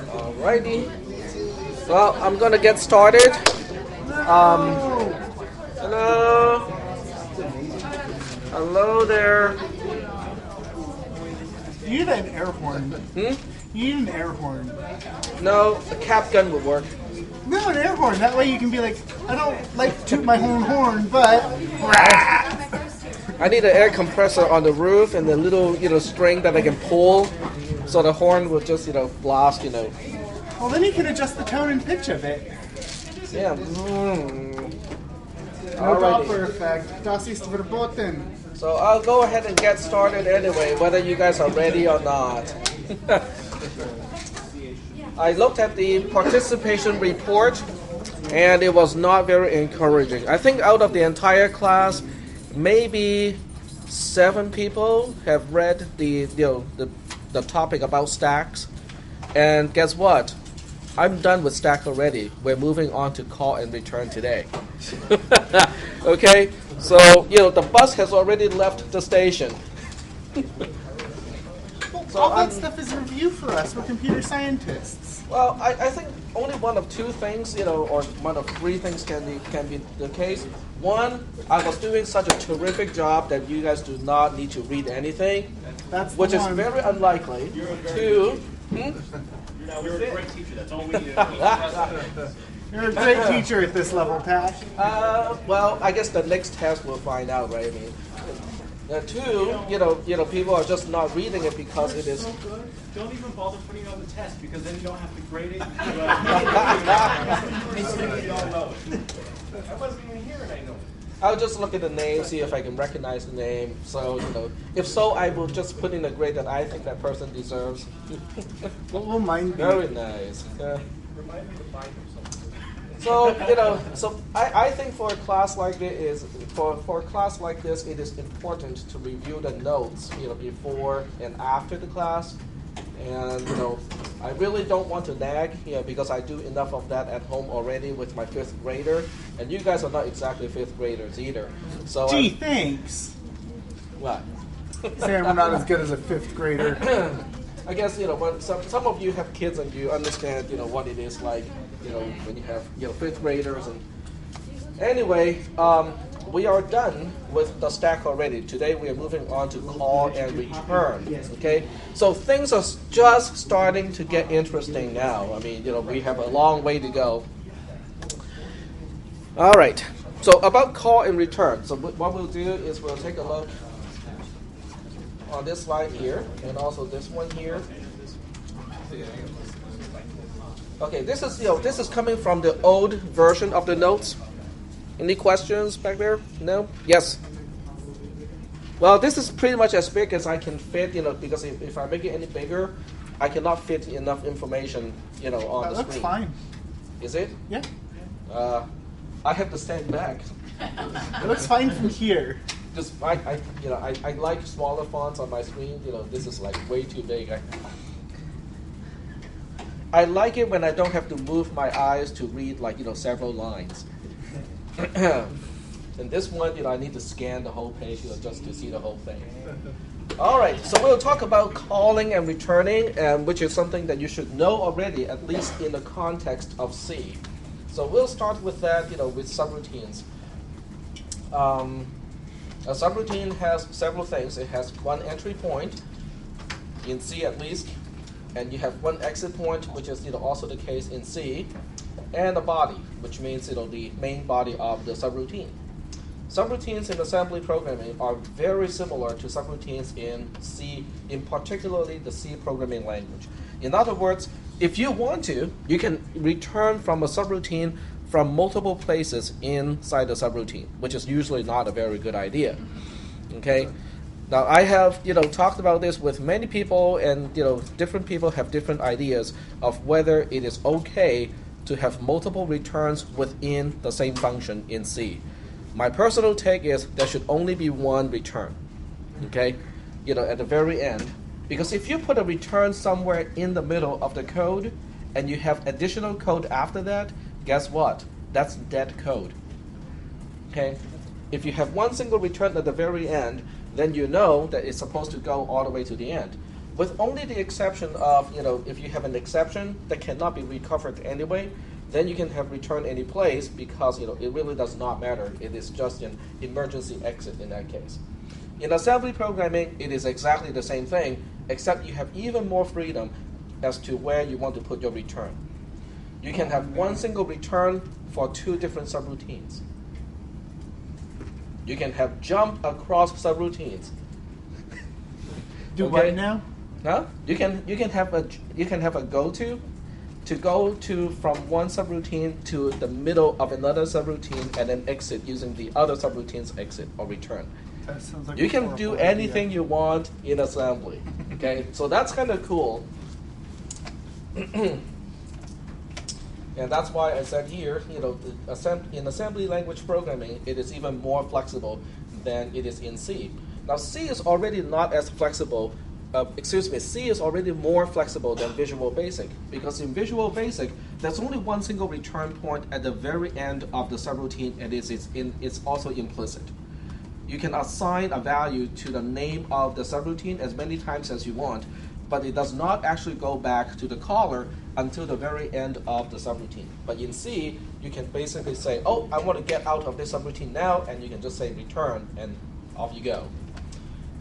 Alrighty. Well, I'm gonna get started. Hello. Hello there. You need an air horn. You need an air horn. No, a cap gun would work. No, an air horn. That way you can be like, I don't like to toot my own horn, but... I need an air compressor on the roof and a little, string that I can pull, so the horn will just, blast, Well, then you can adjust the tone and pitch of it. Yeah. No Doppler effect. Das ist verboten. So I'll go ahead and get started anyway, whether you guys are ready or not. I looked at the participation report, and it was not very encouraging. I think out of the entire class, maybe 7 people have read the topic about stacks. And guess what? I'm done with stack already. We're moving on to call and return today. Okay? So, the bus has already left the station. So all that stuff is review for us. We're computer scientists. Well, I think only one of 2 things, or one of 3 things can be the case. One, I was doing such a terrific job that you guys do not need to read anything, which is very unlikely. 2, You're a great teacher. That's all we do. You're a great teacher at this level, Pat. Well, I guess the next test we'll find out, right? I mean, 2, people are just not reading it because it is. Don't even bother putting it on the test because then you don't have to grade it. I wasn't even here and I know it. I'll just look at the name, see if I can recognize the name. So, if so, I will just put in a grade that I think that person deserves. What will mine be? Very nice. Remind me to find something. So, so I think for a class like this, it is important to review the notes, before and after the class. And, I really don't want to nag, because I do enough of that at home already with my 5th grader. And you guys are not exactly 5th graders either. So Gee, thanks. What? Saying we're not as good as a 5th grader. I guess, when some of you have kids and you understand, what it is like, when you have, 5th graders. And anyway, we are done with the stack already. Today we are moving on to call and return. Okay, so things are just starting to get interesting now. I mean, we have a long way to go. All right. So about call and return. So what we'll do is we'll take a look on this slide here and also this one here. Okay, this is coming from the old version of the notes. Any questions back there? No? Yes? Well, this is pretty much as big as I can fit, because if I make it any bigger, I cannot fit enough information, on the screen. That looks fine. Is it? Yeah. I have to stand back. It looks fine from here. Just I like smaller fonts on my screen. This is like way too big. I like it when I don't have to move my eyes to read several lines. And this one, I need to scan the whole page, just to see the whole thing. All right, so we'll talk about calling and returning, which is something that you should know already, at least in the context of C. So we'll start with that, with subroutines. A subroutine has several things. It has one entry point, in C at least, and you have one exit point, which is also the case in C. And a body, which means the main body of the subroutine. Subroutines in assembly programming are very similar to subroutines in C, in particularly the C programming language. In other words, if you want to, you can return from a subroutine from multiple places inside the subroutine, which is usually not a very good idea. Okay. Now I have talked about this with many people, and different people have different ideas of whether it is okay to have multiple returns within the same function in C. My personal take is there should only be one return, okay? At the very end. Because if you put a return somewhere in the middle of the code and you have additional code after that, guess what? That's dead code. Okay? If you have one single return at the very end, then you know that it's supposed to go all the way to the end. With only the exception of, if you have an exception that cannot be recovered anyway, then you can have return any place because, it really does not matter. It is just an emergency exit in that case. In assembly programming, it is exactly the same thing, except you have even more freedom as to where you want to put your return. You can have one single return for two different subroutines. You can have jump across subroutines. Do Okay? what now? Huh? You can have a go to from one subroutine to the middle of another subroutine and then exit using the other subroutine's exit or return. That sounds like You a can horrible do idea. anything you want in assembly. Okay, so that's kind of cool. And that's why I said here, in assembly language programming, it is even more flexible than it is in C. Now, C is already not as flexible. C is already more flexible than Visual Basic, because in Visual Basic, there's only one single return point at the very end of the subroutine, and it's also implicit. You can assign a value to the name of the subroutine as many times as you want, but it does not actually go back to the caller until the very end of the subroutine. But in C, you can basically say, oh, I want to get out of this subroutine now, and you can just say return, and off you go.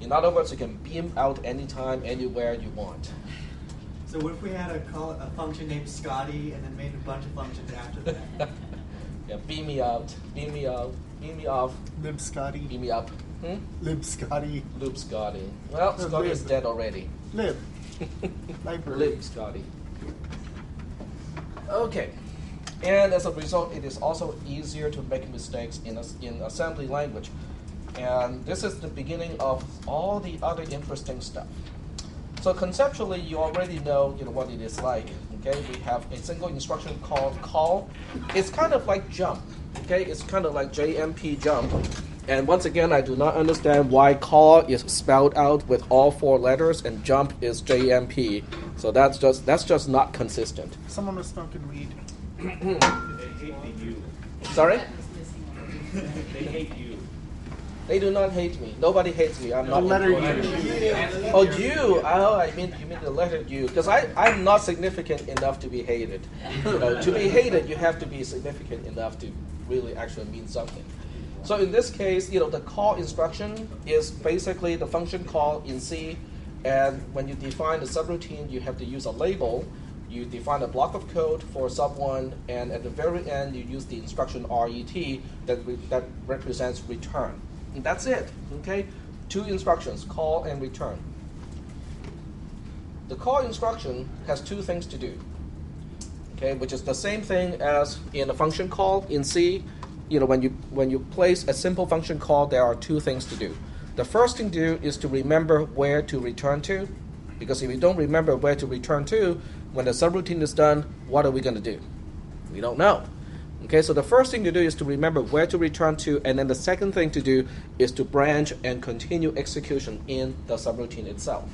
In other words, you can beam out anytime, anywhere you want. So what if we had a function named Scotty and then made a bunch of functions after that? Yeah, beam me out, beam me out, beam me off, Lib Scotty. beam me up. Lib Scotty. Loop Scotty. Well, No, Scotty lib. is dead already. Lib. Library. Lib Scotty. Okay. And as a result, it is also easier to make mistakes in assembly language. And this is the beginning of all the other interesting stuff. So conceptually, you already know, what it is like. Okay, we have a single instruction called call. It's kind of like jump. Okay, it's kind of like JMP jump. And once again, I do not understand why call is spelled out with all 4 letters and jump is JMP. So that's just not consistent. Someone was smoking weed. They hate the you. Sorry? They hate you. They do not hate me. Nobody hates me. I'm The not letter important. U. Oh, you. Oh, you mean the letter U. Because I'm not significant enough to be hated. To be hated, you have to be significant enough to really actually mean something. So in this case, the call instruction is basically the function call in C. And when you define the subroutine, you have to use a label. You define a block of code for sub1, and at the very end, you use the instruction RET that represents return. And that's it, okay? 2 instructions, call and return. The call instruction has 2 things to do, okay, which is the same thing as in a function call in C. When you place a simple function call, there are 2 things to do. The first thing to do is to remember where to return to, because if you don't remember where to return to, when the subroutine is done, what are we going to do? We don't know. Okay, so the first thing to do is to remember where to return to, and then the second thing to do is to branch and continue execution in the subroutine itself.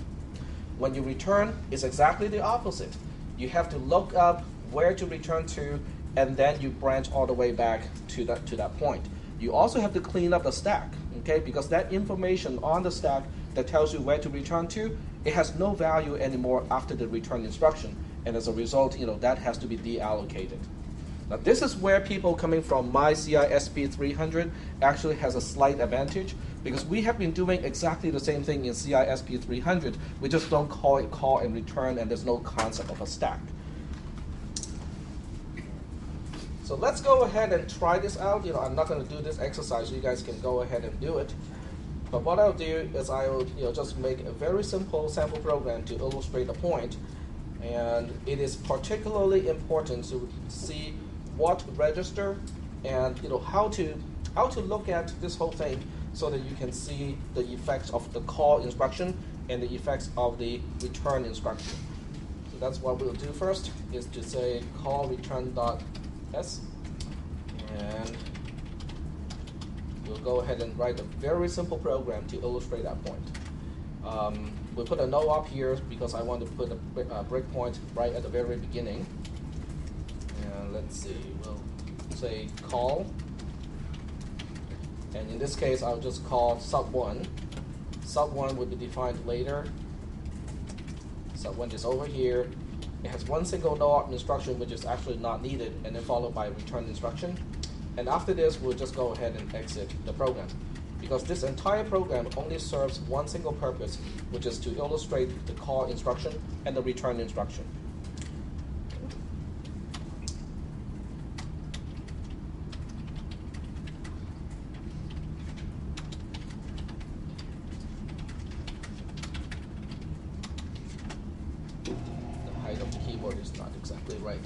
When you return, it's exactly the opposite. You have to look up where to return to, and then you branch all the way back to that point. You also have to clean up the stack, okay, because that information on the stack that tells you where to return to, it has no value anymore after the return instruction, and as a result, that has to be deallocated. Now, this is where people coming from my cisp310 actually has a slight advantage, because we have been doing exactly the same thing in cisp300. We just don't call it call and return, and there's no concept of a stack. So let's go ahead and try this out. I'm not going to do this exercise. You guys can go ahead and do it. But what I'll do is I will just make a very simple sample program to illustrate a point. And it is particularly important to see what register and how to look at this whole thing so that you can see the effects of the call instruction and the effects of the return instruction. So that's what we'll do first, is to say call return.s, and we'll go ahead and write a very simple program to illustrate that point. We'll put a no op here because I want to put a breakpoint right at the very beginning. And let's see, we'll say call, and in this case I'll just call sub1. Sub1 will be defined later. Sub1 is over here. It has one single no-op instruction which is actually not needed, and then followed by a return instruction. And after this, we'll just go ahead and exit the program, because this entire program only serves one single purpose, which is to illustrate the call instruction and the return instruction. The height of the keyboard is not exactly right.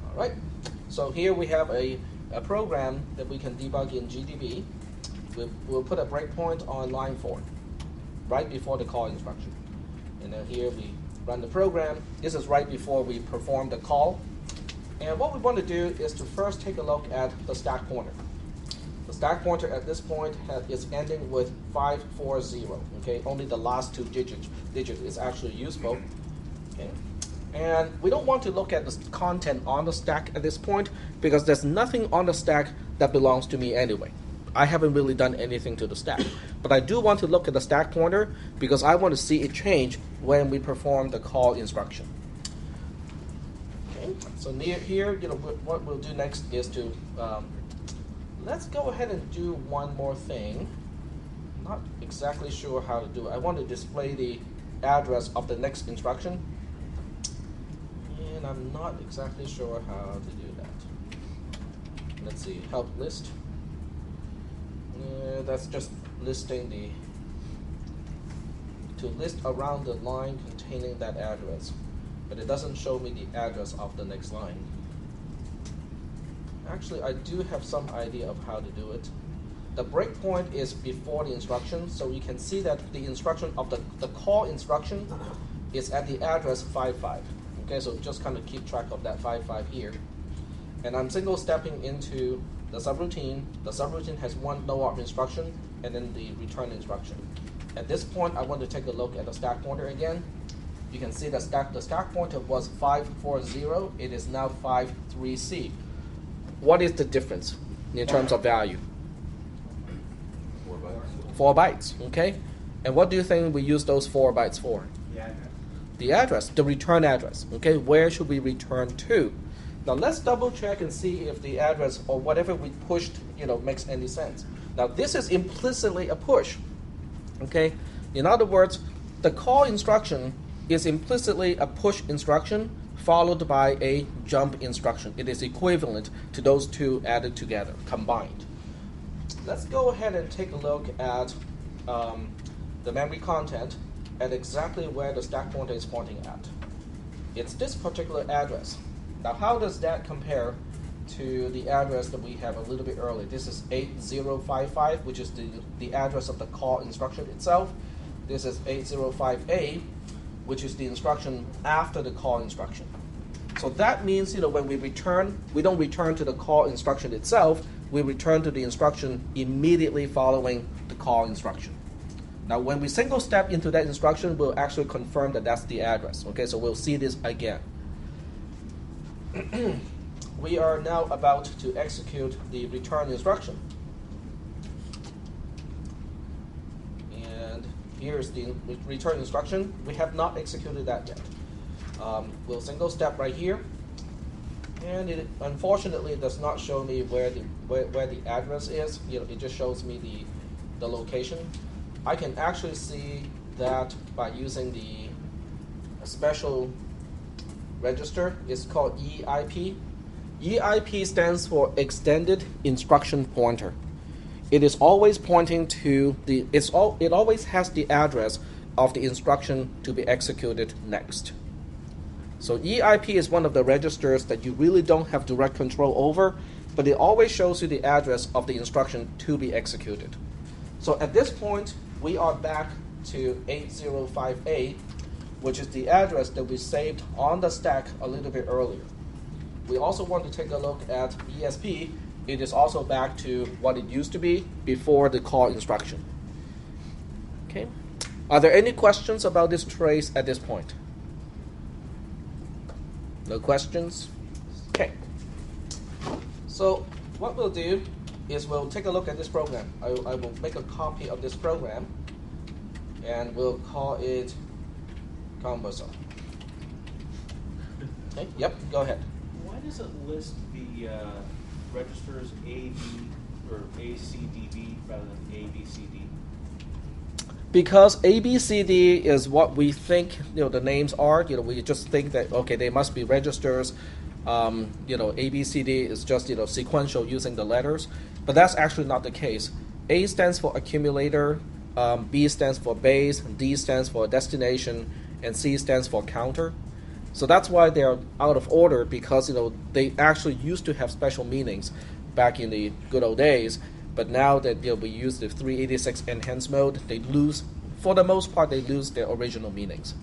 All right, so here we have a program that we can debug in GDB. We'll put a breakpoint on line 4, right before the call instruction. And then here we run the program. This is right before we perform the call. And what we want to do is to first take a look at the stack pointer. The stack pointer at this point is ending with 540. Okay, only the last two digits is actually useful. Okay. And we don't want to look at the content on the stack at this point, because there's nothing on the stack that belongs to me anyway. I haven't really done anything to the stack. But I do want to look at the stack pointer because I want to see it change when we perform the call instruction. Okay, so near here, what we'll do next is to, let's go ahead and do one more thing. Not exactly sure how to do it. I want to display the address of the next instruction. And I'm not exactly sure how to do that. Let's see, help list. That's just listing to list around the line containing that address. But it doesn't show me the address of the next line. Actually, I do have some idea of how to do it. The breakpoint is before the instruction, so you can see that the instruction of the call instruction is at the address 55. Okay, so just kind of keep track of that 55 here. And I'm single stepping into the subroutine. The subroutine has one no-op instruction and then the return instruction. At this point, I want to take a look at the stack pointer again. You can see the stack pointer was 540. It is now 53C. What is the difference in terms of value? 4 bytes. 4 bytes, okay? And what do you think we use those 4 bytes for? The address, the return address, okay? Where should we return to? Now let's double check and see if the address or whatever we pushed, makes any sense. Now this is implicitly a push, okay? In other words, the call instruction is implicitly a push instruction followed by a jump instruction. It is equivalent to those two added together, combined. Let's go ahead and take a look at the memory content at exactly where the stack pointer is pointing at. It's this particular address. Now how does that compare to the address that we have a little bit earlier? This is 8055, which is the address of the call instruction itself. This is 805A, which is the instruction after the call instruction. So that means, when we return, we don't return to the call instruction itself, we return to the instruction immediately following the call instruction. Now when we single step into that instruction, we'll actually confirm that that's the address. Okay, so we'll see this again. We are now about to execute the return instruction. And here's the return instruction. We have not executed that yet. We'll single step right here. And it unfortunately does not show me where the address is. It just shows me the location. I can actually see that by using the special register. It's called EIP. EIP stands for Extended Instruction Pointer. It is always pointing to it always has the address of the instruction to be executed next. So EIP is one of the registers that you really don't have direct control over, but it always shows you the address of the instruction to be executed. So at this point, we are back to 805A, which is the address that we saved on the stack a little bit earlier. We also want to take a look at ESP. It is also back to what it used to be before the call instruction. Okay. Are there any questions about this trace at this point? No questions? Okay. So what we'll do is we'll take a look at this program. I will make a copy of this program, and we'll call it cumbersome. Okay. Yep. Go ahead. Why does it list the registers A, B, or A, C, D, B rather than A, B, C, D? Because A, B, C, D is what we think the names are. We just think that okay, they must be registers. A, B, C, D is just sequential using the letters, but that's actually not the case. A stands for accumulator, B stands for base, D stands for destination, and C stands for counter. So that's why they are out of order, because they actually used to have special meanings back in the good old days, but now that we use the 386 enhanced mode, they lose, for the most part, they lose their original meanings.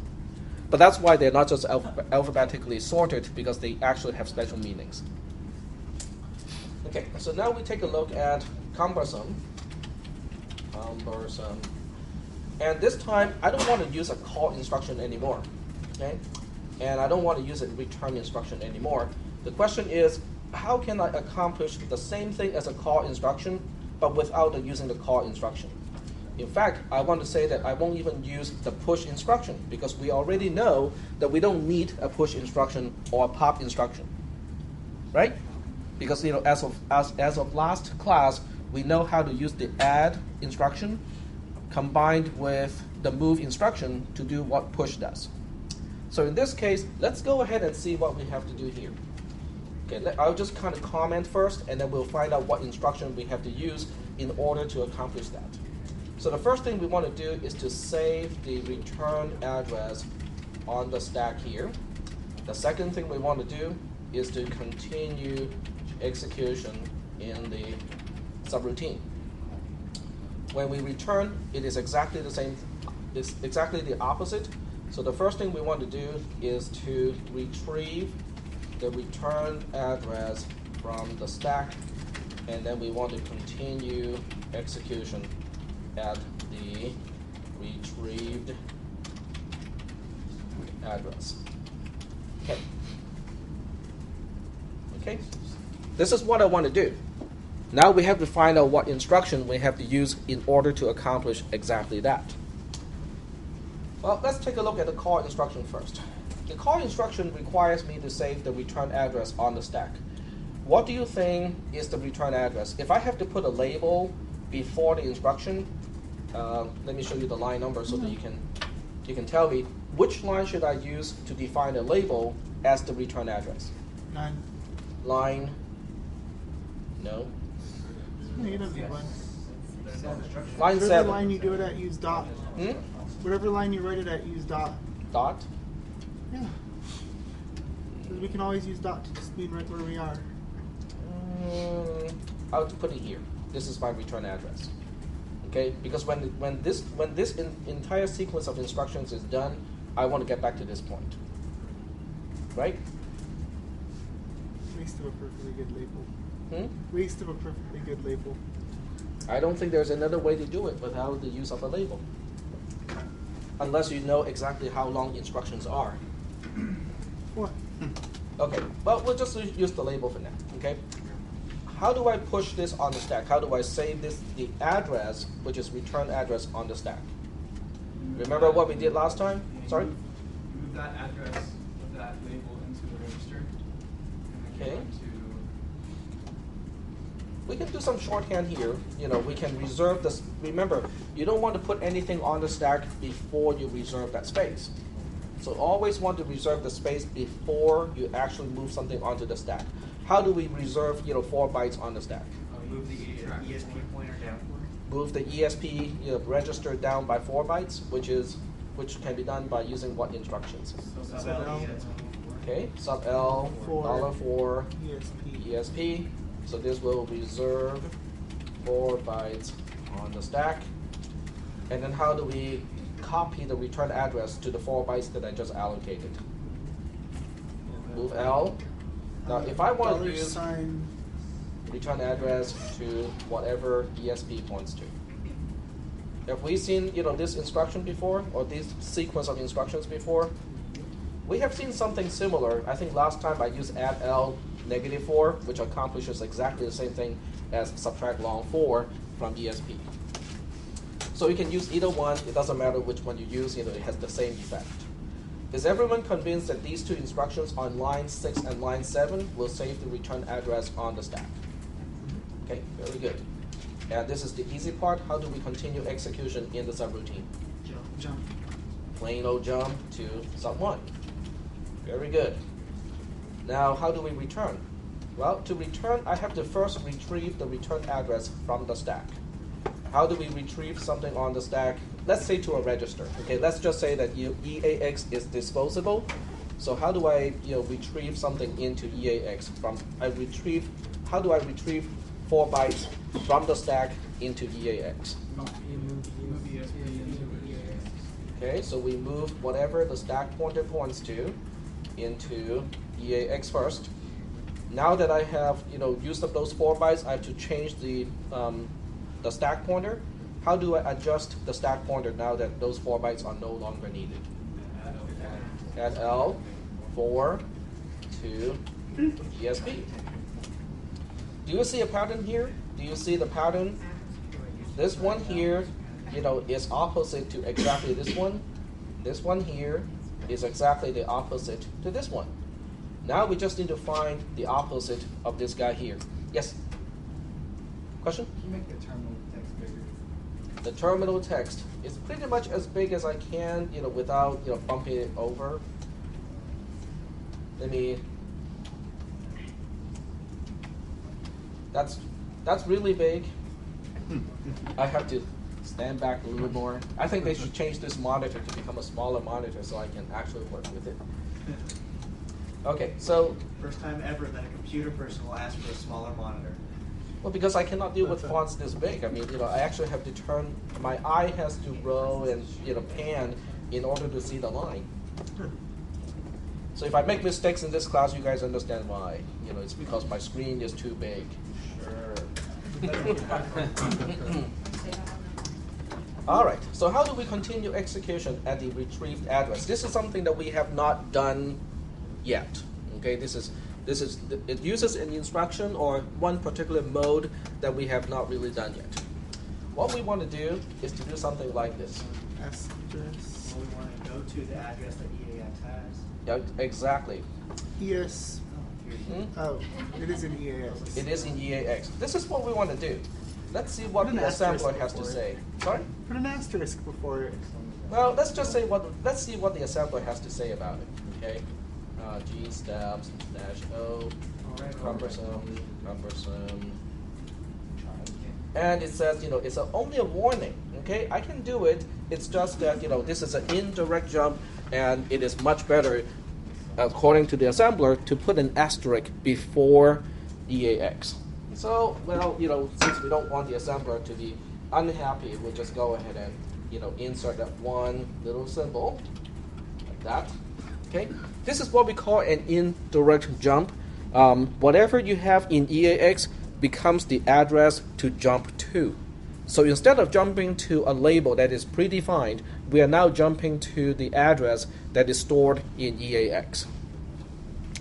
But that's why they're not just alphabetically sorted, because they actually have special meanings. Okay, so now we take a look at cumbersome. And this time, I don't want to use a call instruction anymore. Okay? And I don't want to use a return instruction anymore. The question is, how can I accomplish the same thing as a call instruction, but without using the call instruction? In fact, I want to say that I won't even use the push instruction, because we already know that we don't need a push instruction or a pop instruction, right? Because as of last class, we know how to use the add instruction combined with the move instruction to do what push does. So in this case, let's go ahead and see what we have to do here. Okay, I'll just kind of comment first, and then we'll find out what instruction we have to use in order to accomplish that. So the first thing we want to do is to save the return address on the stack here. The second thing we want to do is to continue execution in the subroutine. When we return, it is exactly the same. It's exactly the opposite. So the first thing we want to do is to retrieve the return address from the stack, and then we want to continue execution at the retrieved address. Okay. Okay. This is what I want to do. Now we have to find out what instruction we have to use in order to accomplish exactly that. Well, let's take a look at the call instruction first. The call instruction requires me to save the return address on the stack. What do you think is the return address? If I have to put a label before the instruction, let me show you the line number so that you can tell me which line should I use to define a label as the return address. 9. Line. No. No, you don't need one. Line Whatever 7. line you do it at, use dot. Whatever line you write it at, use dot. Dot. Yeah. Because we can always use dot to just mean right where we are. I'll put it here. This is my return address. Okay, because when this entire sequence of instructions is done, I want to get back to this point. Right? Waste of a perfectly good label. Waste of a perfectly good label. I don't think there's another way to do it without the use of a label. Unless you know exactly how long instructions are. What? Okay, well, we'll just use the label for now, okay? How do I push this on the stack? How do I save the address, which is return address, on the stack? Remember what we did last time? Sorry? Move that address of that label into the register. Okay. We can do some shorthand here. We can reserve this. Remember, you don't want to put anything on the stack before you reserve that space. So always want to reserve the space before you actually move something onto the stack. How do we reserve 4 bytes on the stack? Move the ESP pointer down. Move the ESP register down by 4 bytes, which can be done by using what instructions? Sub L. Okay, sub L $4 ESP. ESP. So this will reserve 4 bytes on the stack. And then how do we copy the return address to the 4 bytes that I just allocated? Move L. Now, if I want to use return address to whatever ESP points to. Have we seen this instruction before, or this sequence of instructions before? We have seen something similar. I think last time I used add L -4, which accomplishes exactly the same thing as subtract long 4 from ESP. So you can use either one. It doesn't matter which one you use. It has the same effect. Is everyone convinced that these two instructions on line 6 and line 7 will save the return address on the stack? Okay, very good. And this is the easy part. How do we continue execution in the subroutine? Jump. Plain old jump to sub1. Very good. Now, how do we return? Well, to return, I have to first retrieve the return address from the stack. How do we retrieve something on the stack? Let's say to a register. Okay, let's just say that EAX is disposable. So how do I retrieve something into EAX? How do I retrieve 4 bytes from the stack into EAX? Okay, so we move whatever the stack pointer points to into EAX first. Now that I have used up those 4 bytes, I have to change the stack pointer. How do I adjust the stack pointer now that those 4 bytes are no longer needed? Add L 4 to ESP. Do you see a pattern here? Do you see the pattern? This one here, is opposite to exactly this one. This one here is exactly the opposite to this one. Now we just need to find the opposite of this guy here. Yes? Question? Can you make the terminal text bigger? The terminal text is pretty much as big as I can, without bumping it over. That's really big. I have to stand back a little more. I think they should change this monitor to become a smaller monitor so I can actually work with it. Okay, so First time ever that a computer person will ask for a smaller monitor. well, because I cannot deal with fonts this big. I mean, I actually have to turn, my eye has to roll and pan in order to see the line. So if I make mistakes in this class, you guys understand why. It's because my screen is too big. Sure. All right, so how do we continue execution at the retrieved address? This is something that we have not done yet. Okay, it uses an instruction or one particular mode that we have not really done yet. What we want to do is to do something like this. Asterisk. We want to go to the address that EAX has. Yeah, exactly. ES. Oh, it is in EAX. It is in EAX. This is what we want to do. Let's see what Put an the assembler asterisk has to before say. it. Sorry? Put an asterisk before it. Well, let's just say let's see what the assembler has to say about it. Okay? G steps -O, cumbersome. And it says, it's only a warning. Okay? I can do it. It's just that, this is an indirect jump, and it is much better, according to the assembler, to put an asterisk before EAX. So, well, since we don't want the assembler to be unhappy, we'll just go ahead and, insert that one little symbol, like that. Okay? This is what we call an indirect jump. Whatever you have in EAX becomes the address to jump to. So instead of jumping to a label that is predefined, we are now jumping to the address that is stored in EAX.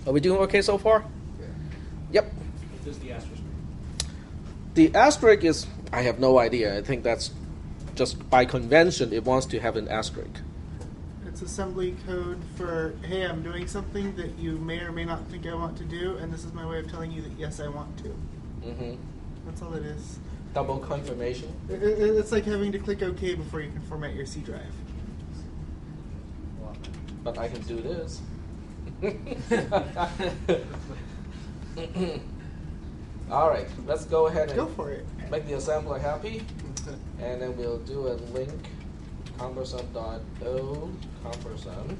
Are we doing okay so far? Yep. What does the asterisk mean? The asterisk is, I have no idea. I think that's just by convention, it wants to have an asterisk. It's assembly code for, hey, I'm doing something that you may or may not think I want to do, and this is my way of telling you that yes, I want to. Mm-hmm. That's all it is. Double confirmation. It's like having to click OK before you can format your C drive. But I can do this. All right, let's go ahead and Go for it. make the assembler happy, and then we'll do a link cumbersome.o cumbersome,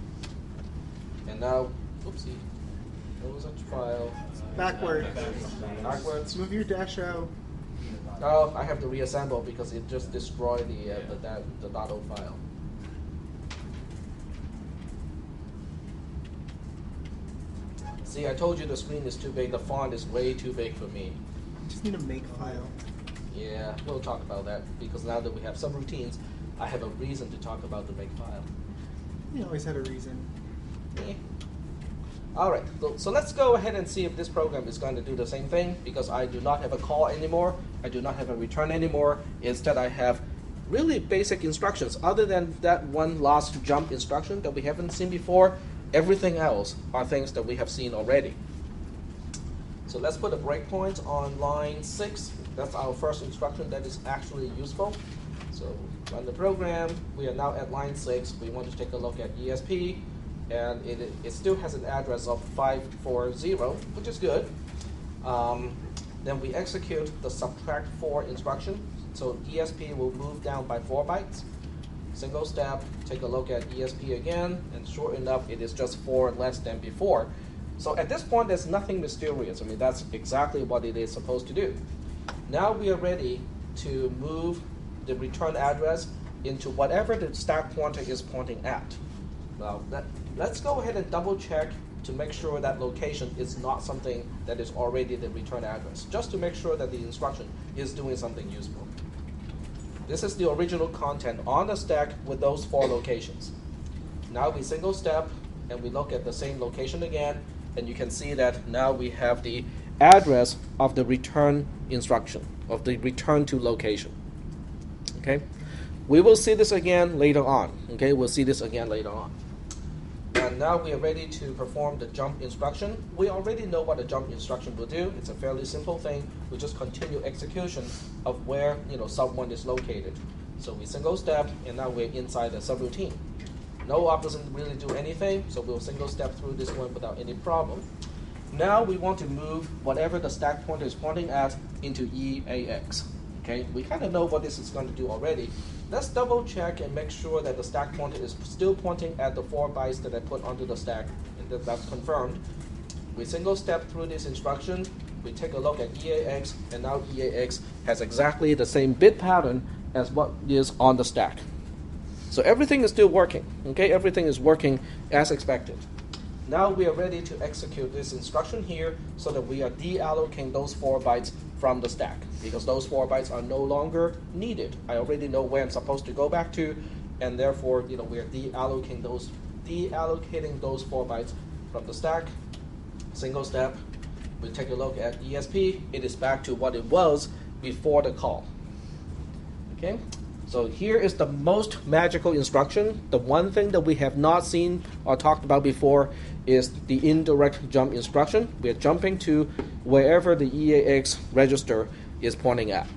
and now, oopsie, what was that file? Backward. Backwards. Move your -O. Oh, I have to reassemble because it just destroyed the .o file. See, I told you the screen is too big. The font is way too big for me. Just need a make file. Yeah, we'll talk about that because now that we have some routines, I have a reason to talk about the make file. You always had a reason. All right, so let's go ahead and see if this program is going to do the same thing, because I do not have a call anymore. I do not have a return anymore. Instead, I have really basic instructions. Other than that one last jump instruction that we haven't seen before, everything else are things that we have seen already. So let's put a breakpoint on line 6. That's our first instruction that is actually useful. So run the program. We are now at line 6. We want to take a look at ESP. And it still has an address of 540, which is good. Then we execute the subtract 4 instruction. So ESP will move down by 4 bytes. Single step, take a look at ESP again, and sure enough, it is just 4 less than before. So at this point, there's nothing mysterious. I mean, that's exactly what it is supposed to do. Now we are ready to move the return address into whatever the stack pointer is pointing at. Now, let's go ahead and double check to make sure that location is not something that is already the return address, just to make sure that the instruction is doing something useful. This is the original content on the stack with those 4 locations. Now we single step and we look at the same location again, and you can see that now we have the address of the return instruction, of the return to location. Okay? We will see this again later on. Okay, we'll see this again later on. And now we are ready to perform the jump instruction. We already know what a jump instruction will do. It's a fairly simple thing. We just continue execution of where sub1 is located. So we single step, and now we're inside the subroutine. No op doesn't really do anything, so we'll single step through this one without any problem. Now we want to move whatever the stack pointer is pointing at into EAX. Okay, we kind of know what this is going to do already. Let's double check and make sure that the stack pointer is still pointing at the 4 bytes that I put onto the stack, and that's confirmed. We single step through this instruction. We take a look at EAX, and now EAX has exactly the same bit pattern as what is on the stack. So everything is still working. Okay, everything is working as expected. Now we are ready to execute this instruction here so that we are deallocating those 4 bytes from the stack, because those 4 bytes are no longer needed. I already know where I'm supposed to go back to, and therefore we are deallocating those 4 bytes from the stack. Single step, we take a look at ESP. It is back to what it was before the call. Okay, so here is the most magical instruction. The one thing that we have not seen or talked about before is the indirect jump instruction. We are jumping to wherever the EAX register is pointing at.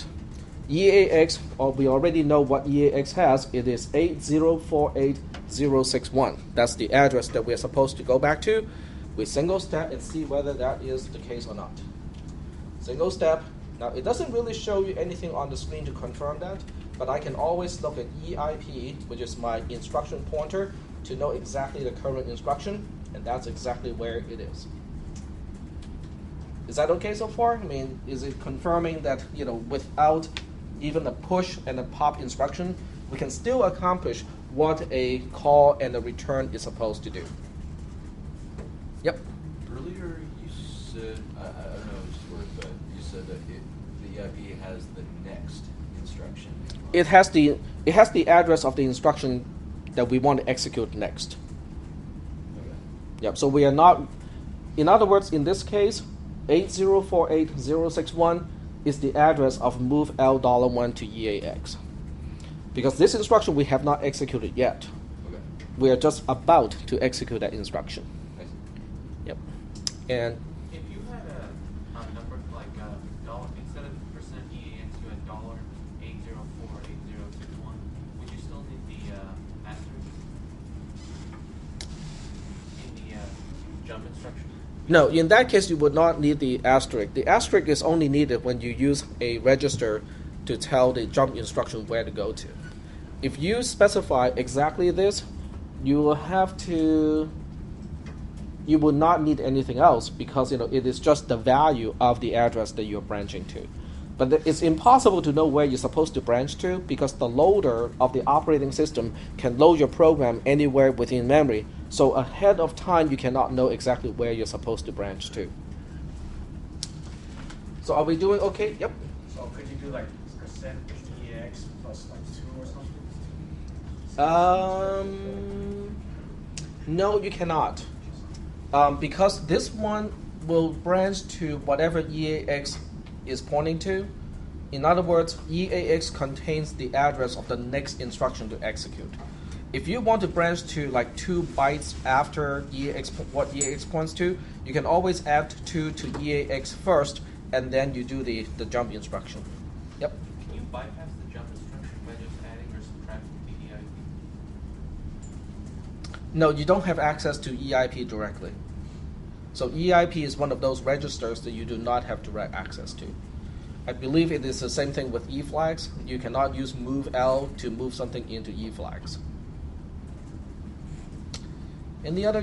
EAX, we already know what EAX has. It is 8048061. That's the address that we are supposed to go back to. We single step and see whether that is the case or not. Single step. Now, it doesn't really show you anything on the screen to confirm that, but I can always look at EIP, which is my instruction pointer, to know exactly the current instruction, and that's exactly where it is. Is that okay so far? I mean, is it confirming that, without even a push and a pop instruction, we can still accomplish what a call and a return is supposed to do? Yep. Earlier you said, I don't know which word, but you said that the EIP has the next instruction. It has the address of the instruction that we want to execute next. Okay. Yep. So we are not, in other words, in this case, 8048061 is the address of move L$1 to EAX. Because this instruction we have not executed yet. Okay. We are just about to execute that instruction. I see. Yep. And If you had a number like dollar, instead of percent EAX, you had $8048061, would you still need the asterisk in the jump instruction? no, in that case, you would not need the asterisk. The asterisk is only needed when you use a register to tell the jump instruction where to go to. If you specify exactly this, you will have to. You will not need anything else because it is just the value of the address that you're branching to. But it's impossible to know where you're supposed to branch to because the loader of the operating system can load your program anywhere within memory. So ahead of time, you cannot know exactly where you're supposed to branch to. So are we doing okay? Yep. So could you do like percent EAX plus like 2 or something? No, you cannot. Because this one will branch to whatever EAX is pointing to. In other words, EAX contains the address of the next instruction to execute. If you want to branch to like 2 bytes after what EAX points to, you can always add 2 to EAX first, and then you do the jump instruction. Yep. Can you bypass the jump instruction by just adding or subtracting the EIP? No, you don't have access to EIP directly. So EIP is one of those registers that you do not have direct access to. I believe it is the same thing with E flags. You cannot use move L to move something into E flags. Any other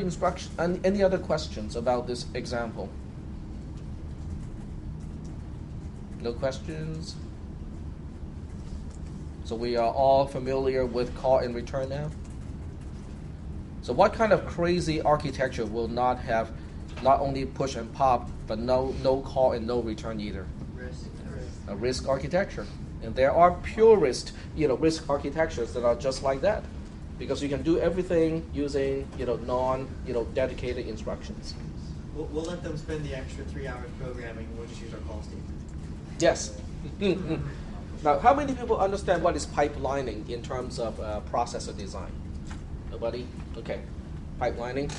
any other questions about this example? No questions? So we are all familiar with call and return now? So what kind of crazy architecture will not have not only push and pop, but no call and no return either? A RISC architecture. And there are purist, RISC architectures that are just like that, because you can do everything using, dedicated instructions. We'll let them spend the extra 3 hours programming. We'll just use our call statement. Yes. Now, how many people understand what is pipelining in terms of processor design? Nobody? Okay. Pipelining.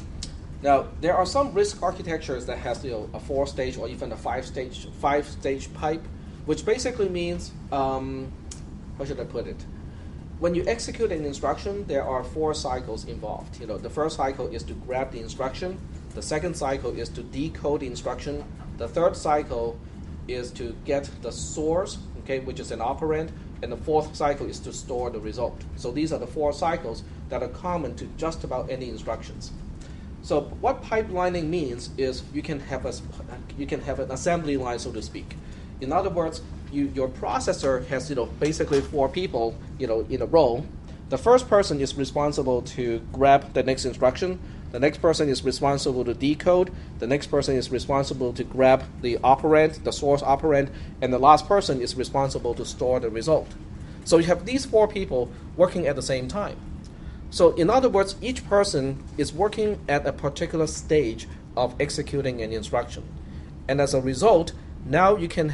Now, there are some RISC architectures that has a 4-stage or even a 5-stage pipe, which basically means, how should I put it? When you execute an instruction, there are 4 cycles involved. The first cycle is to grab the instruction. The second cycle is to decode the instruction. The third cycle is to get the source, which is an operand. And the fourth cycle is to store the result. So these are the 4 cycles that are common to just about any instructions. So what pipelining means is you can have an assembly line, so to speak. In other words, your processor has basically 4 people in a row. The first person is responsible to grab the next instruction. The next person is responsible to decode. The next person is responsible to grab the operand, the source operand, and the last person is responsible to store the result. So you have these 4 people working at the same time. So in other words, each person is working at a particular stage of executing an instruction. And as a result, now you can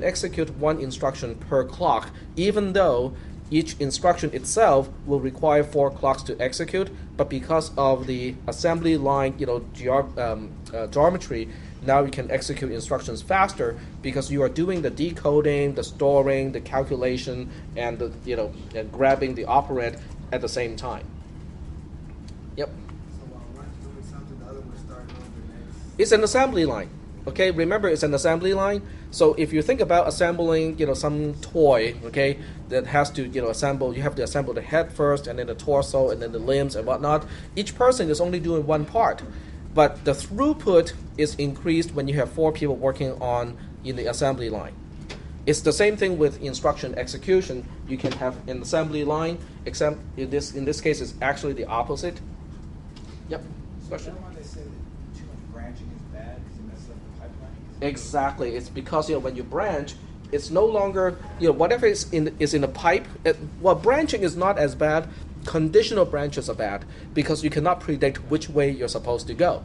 execute 1 instruction per clock, even though each instruction itself will require 4 clocks to execute, but because of the assembly line, geometry, now you can execute instructions faster because you are doing the decoding, the storing, the calculation, and and grabbing the operand at the same time. Yep. So while one's doing something, the other one's starting on the next. It's an assembly line. Okay, remember it's an assembly line. So if you think about assembling, some toy, that has to, assemble, you have to assemble the head first, and then the torso, and then the limbs and whatnot. Each person is only doing one part, but the throughput is increased when you have 4 people working in the assembly line. It's the same thing with instruction execution. You can have an assembly line, except in this case, it's actually the opposite. Yep. Question. Exactly. It's because when you branch, it's no longer whatever is in a pipe. Branching is not as bad. Conditional branches are bad because you cannot predict which way you're supposed to go.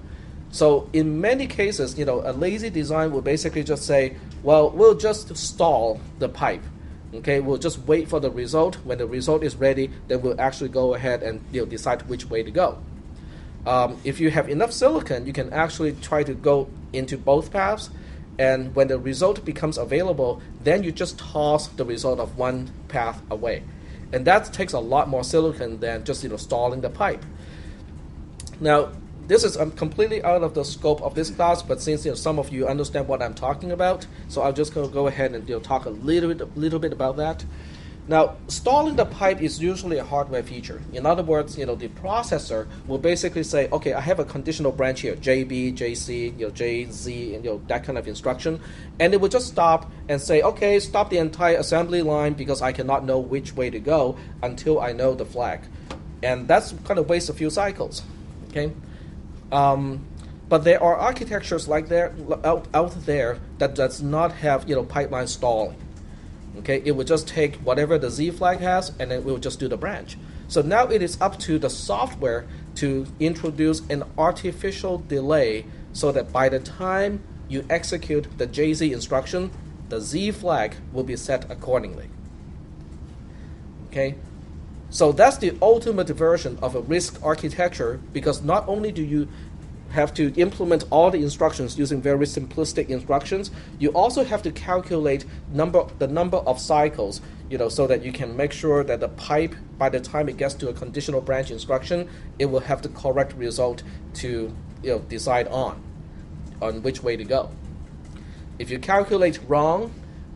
So in many cases, a lazy design will basically just say, well, we'll just stall the pipe. We'll just wait for the result. When the result is ready, then we'll actually go ahead and decide which way to go. If you have enough silicon, you can actually try to go into both paths. And when the result becomes available, then you just toss the result of one path away. And that takes a lot more silicon than just stalling the pipe. Now, this is completely out of the scope of this class, but since some of you understand what I'm talking about, so I'll just go ahead and talk a little bit about that. Now, stalling the pipe is usually a hardware feature. In other words, the processor will basically say, okay, I have a conditional branch here, JB, JC, JZ, and that kind of instruction, and it will just stop and say, okay, stop the entire assembly line because I cannot know which way to go until I know the flag, and that's kind of waste a few cycles, okay? But there are architectures out there that does not have pipeline stalling. Okay, it will just take whatever the Z flag has, and then it will just do the branch. So now it is up to the software to introduce an artificial delay so that by the time you execute the JZ instruction, the Z flag will be set accordingly. Okay? So that's the ultimate version of a RISC architecture, because not only do you have to implement all the instructions using very simplistic instructions, you also have to calculate the number of cycles, so that you can make sure that the pipe, by the time it gets to a conditional branch instruction, it will have the correct result to decide on which way to go. If you calculate wrong,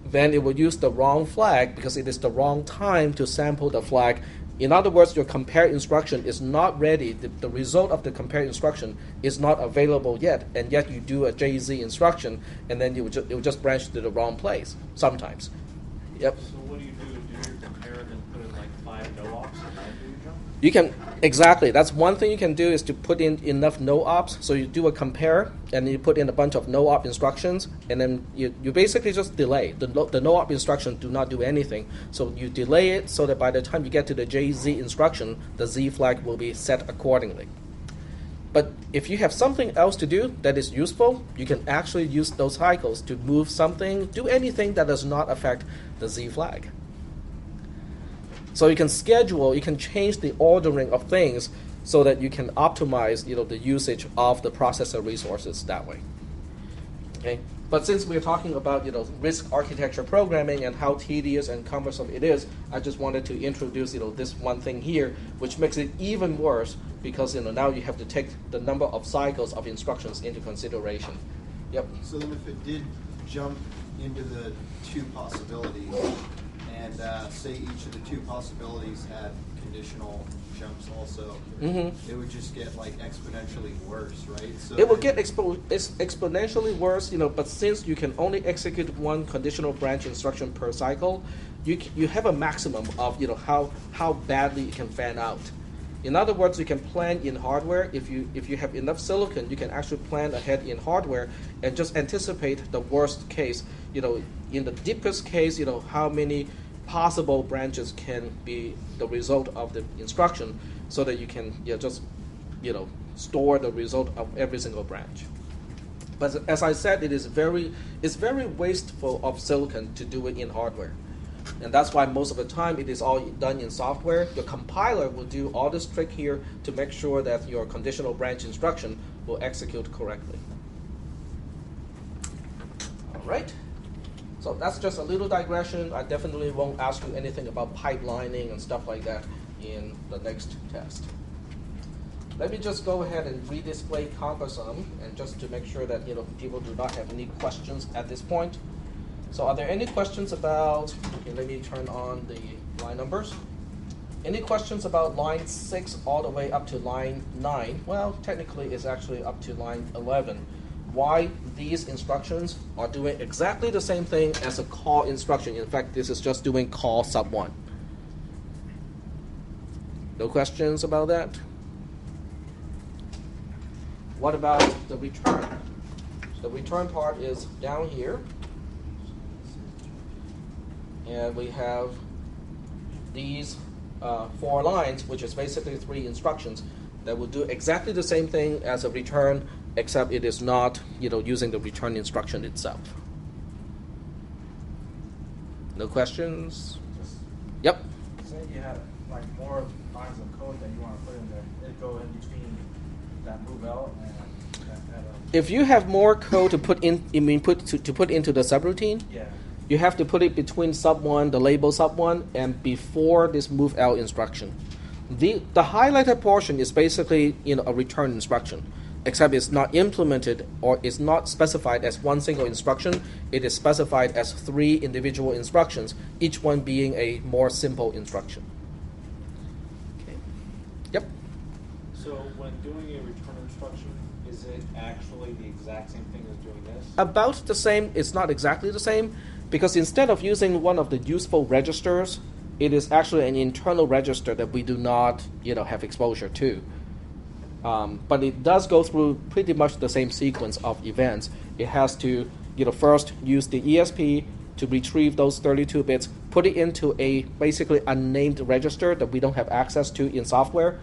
then it will use the wrong flag because it is the wrong time to sample the flag. In other words, your compare instruction is not ready. The result of the compare instruction is not available yet, and yet you do a JZ instruction, and then it will just branch to the wrong place sometimes. Yep. So what do you do? Do your compare and then put in like 5 no ops and then do your jump? You can, exactly. That's one thing you can do, is to put in enough no ops. So you do a compare, and you put in a bunch of no op instructions, and then you basically just delay. The no op instructions do not do anything. So you delay it so that by the time you get to the JZ instruction, the Z flag will be set accordingly. But if you have something else to do that is useful, you can actually use those cycles to move something, do anything that does not affect the Z flag. So you can schedule, you can change the ordering of things so that you can optimize, the usage of the processor resources that way. Okay. But since we're talking about, RISC architecture programming and how tedious and cumbersome it is, I just wanted to introduce, this one thing here, which makes it even worse because, now you have to take the number of cycles of instructions into consideration. Yep. So then if it did jump into the 2 possibilities, and say each of the 2 possibilities had conditional jumps also, it would just get like exponentially worse, right? So it will get exponentially worse, but since you can only execute one conditional branch instruction per cycle, you have a maximum of how badly it can fan out. In other words, you can plan in hardware. If you have enough silicon, you can actually plan ahead in hardware and just anticipate the worst case. In the deepest case, how many possible branches can be the result of the instruction, so that you can just store the result of every single branch. But as I said, it's very wasteful of silicon to do it in hardware. And that's why most of the time it is all done in software. Your compiler will do all this trick here to make sure that your conditional branch instruction will execute correctly. All right. So that's just a little digression. I definitely won't ask you anything about pipelining and stuff like that in the next test. Let me just go ahead and redisplay cumbersome, and just to make sure that people do not have any questions at this point. So are there any questions about, let me turn on the line numbers. Any questions about line 6 all the way up to line 9? Well, technically it's actually up to line 11. Why these instructions are doing exactly the same thing as a call instruction. In fact, this is just doing call sub 1. No questions about that? What about the return? The return part is down here. And we have these 4 lines, which is basically 3 instructions that will do exactly the same thing as a return, except it is not, using the return instruction itself. No questions? Yep. Say you have like more lines of code that you want to put in there. It go in between that move out and that if you have more code to put in, to put into the subroutine, yeah. You have to put it between sub 1, the label sub 1, and before this move out instruction. The highlighted portion is basically a return instruction, except it's not implemented or it's not specified as one single instruction. It is specified as 3 individual instructions, each one being a more simple instruction. Okay. Yep. So when doing a return instruction, is it actually the exact same thing as doing this? About the same. It's not exactly the same, because instead of using one of the useful registers, it is actually an internal register that we do not, have exposure to. But it does go through pretty much the same sequence of events. It has to, first use the ESP to retrieve those 32 bits, put it into a basically unnamed register that we don't have access to in software.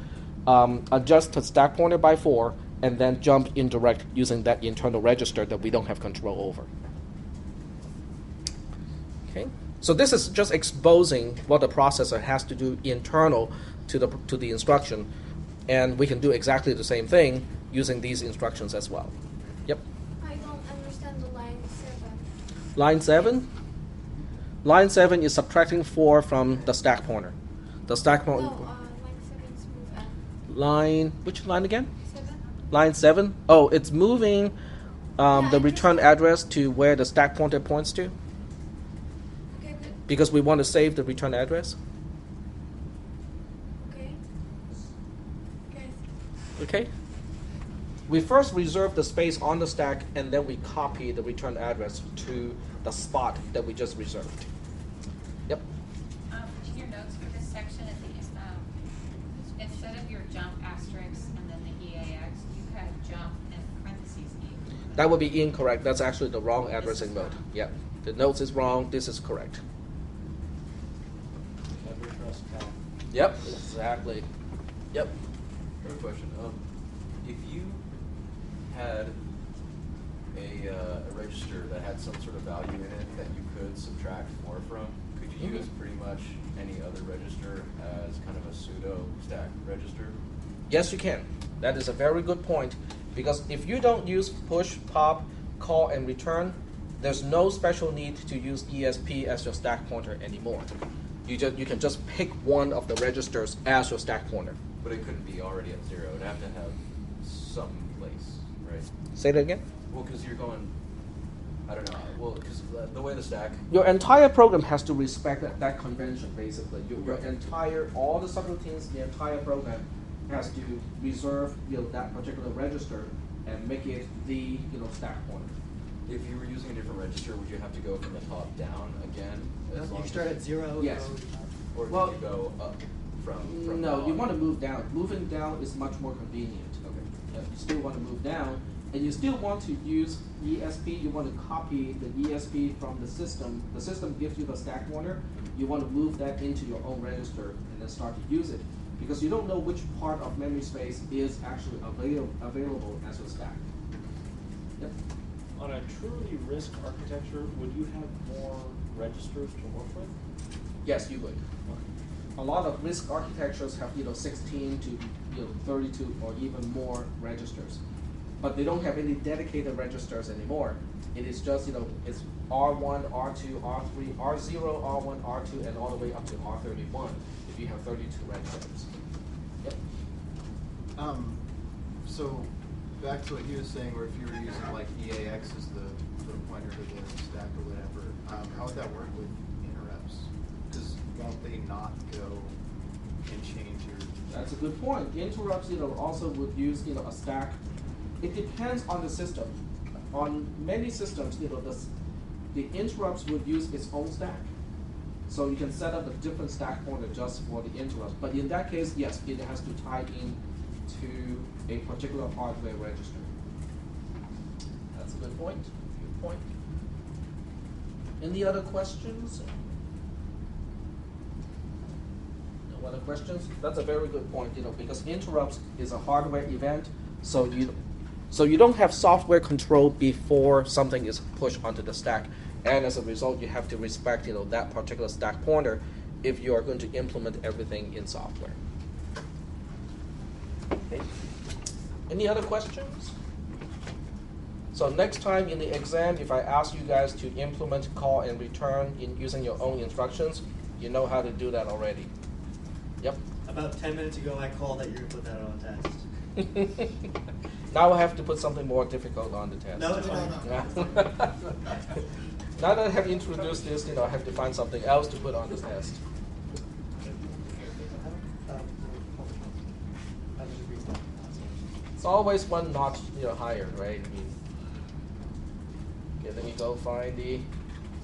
adjust the stack pointer by 4, and then jump indirect using that internal register that we don't have control over. Okay, so this is just exposing what the processor has to do internal to the instruction, and we can do exactly the same thing using these instructions as well. Yep. I don't understand the line 7. Line 7? Line 7 is subtracting 4 from the stack pointer. The stack pointer. No, line 7 is move N. Line, which line again? 7. Line 7? Oh, it's moving Yeah, the return address to where the stack pointer points to, Okay, but, because we want to save the return address. okay. Okay. Okay? We first reserve the space on the stack, and then we copy the return address to the spot that we just reserved. Yep. In your notes for this section, at the, instead of your jump asterisk and then the EAX, you had jump and parentheses E. That would be incorrect. That's actually the wrong addressing mode. Yep. The notes is wrong. This is correct. Never trust Cal. Yep. Exactly. Yep. I have a question. If you had a register that had some sort of value in it that you could subtract more from, could you use pretty much any other register as kind of a pseudo stack register? Yes, you can. That is a very good point, because if you don't use push, pop, call, and return, there's no special need to use ESP as your stack pointer anymore. You can just pick one of the registers as your stack pointer. But it couldn't be already at 0. It'd have to have some place, right? Say that again? Well, because you're going, I don't know. Well, because the way the stack. Your entire program has to respect that convention, basically. All the subroutines, the entire program has to reserve that particular register and make it the stack pointer. If you were using a different register, would you have to go from the top down again? You start at 0. Yes. Or Well, could you go up from no, down? you want to move down. Moving down is much more convenient. Okay. You still want to move down, and you still want to use ESP. You want to copy the ESP from the system. The system gives you the stack pointer. You want to move that into your own register and then start to use it, because you don't know which part of memory space is actually available as a stack. Yep. On a truly RISC architecture, would you have more registers to work with? Yes, you would. A lot of RISC architectures have 16 to 32 or even more registers, but they don't have any dedicated registers anymore. It is just it's R1, R2, R3, R0, R1, R2, and all the way up to R31 if you have 32 registers. Yep. So back to what he was saying, where if you were using like EAX as the pointer to the stack or whatever, how would that work with interrupts? Because won't they not go and change your? That's a good point. Interrupts, also would use a stack. It depends on the system. On many systems, the interrupts would use its own stack. So you can set up a different stack pointer just for the interrupts. But in that case, yes, it has to tie in to a particular hardware register. That's a good point. Good point. Any other questions? No other questions? That's a very good point, because interrupts is a hardware event, so you don't have software control before something is pushed onto the stack, and as a result, you have to respect that particular stack pointer if you are going to implement everything in software. Okay. Any other questions? So next time in the exam, if I ask you guys to implement call and return using your own instructions, you know how to do that already. Yep. About 10 minutes ago, I called that you're going to put that on a test. Now I have to put something more difficult on the test. No, it's fine. Now that I have introduced this, I have to find something else to put on the test. It's always one notch higher, right? Okay, let me go find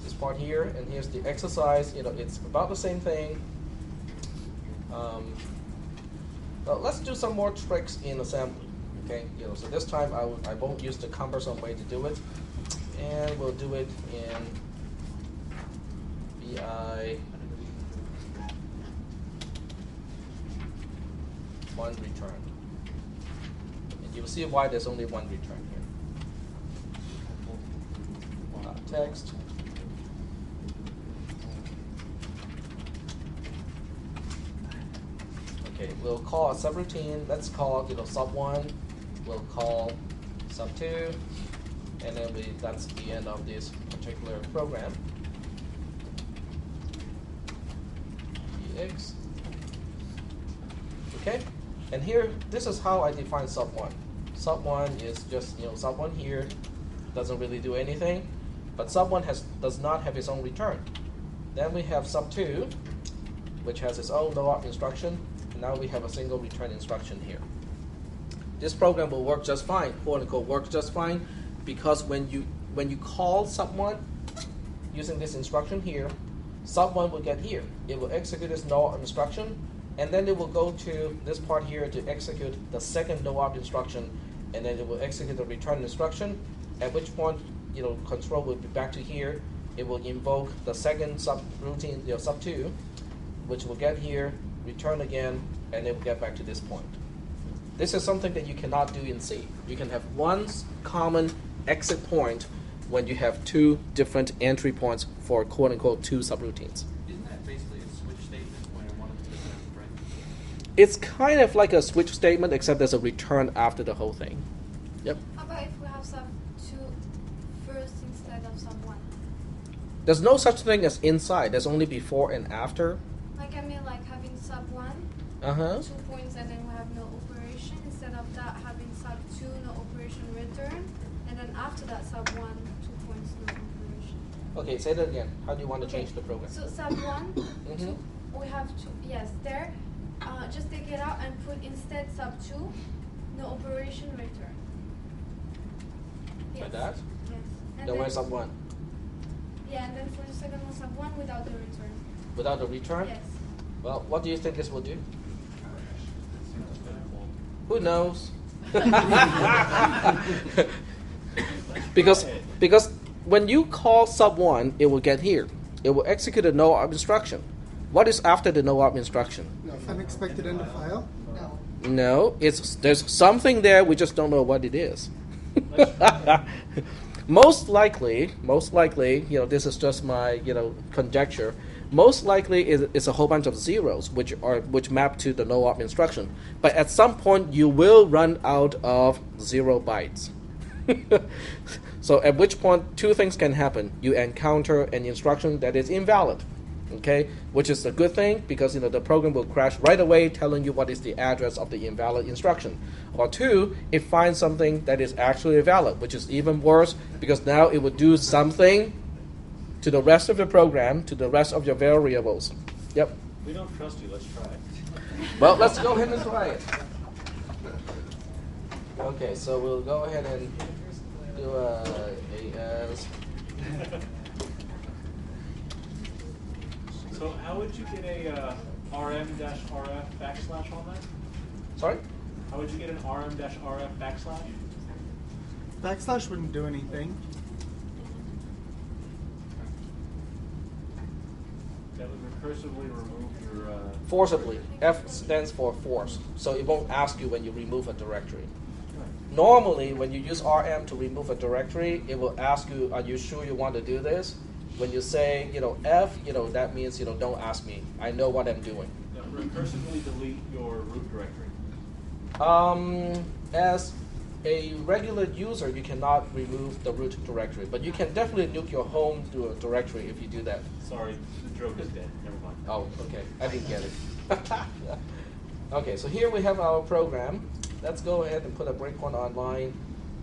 this part here, and here's the exercise. It's about the same thing. Well, let's do some more tricks in assembly. Okay, so this time I won't use the cumbersome way to do it, and we'll do it in BI. one return. And you'll see why there's only one return here. Text. Okay, we'll call a subroutine. Let's call sub1. We'll call sub2, and then that's the end of this particular program. EX. Okay, and here this is how I define sub1. Sub1 is just sub1 here doesn't really do anything, but sub1 does not have its own return. Then we have sub2, which has its own no-op instruction. And now we have a single return instruction here. This program will work just fine, quote unquote, work just fine, because when you call sub1 using this instruction here, sub1 will get here. It will execute this no-op instruction, and then it will go to this part here to execute the second no-op instruction, and then it will execute the return instruction. At which point, control will be back to here. It will invoke the second subroutine, sub2, which will get here, return again, and it will get back to this point. This is something that you cannot do in C. You can have one common exit point when you have two different entry points for quote unquote two subroutines. Isn't that basically a switch statement when one of them doesn't have a break? It's kind of like a switch statement, except there's a return after the whole thing. Yep. How about if we have sub2 first instead of sub1? There's no such thing as inside. There's only before and after. Like having sub1, 2 points, and then we have no operation. Instead of that, having sub2, no operation return, and then after that, sub1, 2 points, no operation. Okay, say that again. How do you want to change the program? So sub1, we have two. Yes, there. Just take it out and put instead sub2, no operation return. Yes. Like that? Yes. And Then where's sub1? Yeah, and then for the second one, sub1 without the return. Without the return? Yes. Well, what do you think this will do? Who knows? because when you call sub1, it will get here. It will execute a no-op instruction. What is after the no-op instruction? Unexpected end of file? No, there's something there, we just don't know what it is. Most likely, this is just my conjecture. Most likely it's a whole bunch of zeros which map to the no-op instruction. But at some point you will run out of 0 bytes. So at which point two things can happen. You encounter an instruction that is invalid, okay, which is a good thing because the program will crash right away telling you what is the address of the invalid instruction. Or two, it finds something that is actually valid, which is even worse because now it will do something to the rest of the program, to the rest of your variables. Yep. We don't trust you. Let's try it. Well, let's go ahead and try it. Okay, so we'll go ahead and do AS. So how would you get a rm-rf backslash on that? Sorry? How would you get an rm-rf backslash? Backslash wouldn't do anything. That would recursively remove your... Forcibly. F stands for force. So it won't ask you when you remove a directory. Normally, when you use rm to remove a directory, it will ask you, are you sure you want to do this? When you say, F, that means, don't ask me. I know what I'm doing. Recursively delete your root directory. As a regular user, you cannot remove the root directory, but you can definitely nuke your home directory if you do that. Sorry, the joke is dead. Never mind. Oh, okay. I didn't get it. Okay, so here we have our program. Let's go ahead and put a breakpoint on line.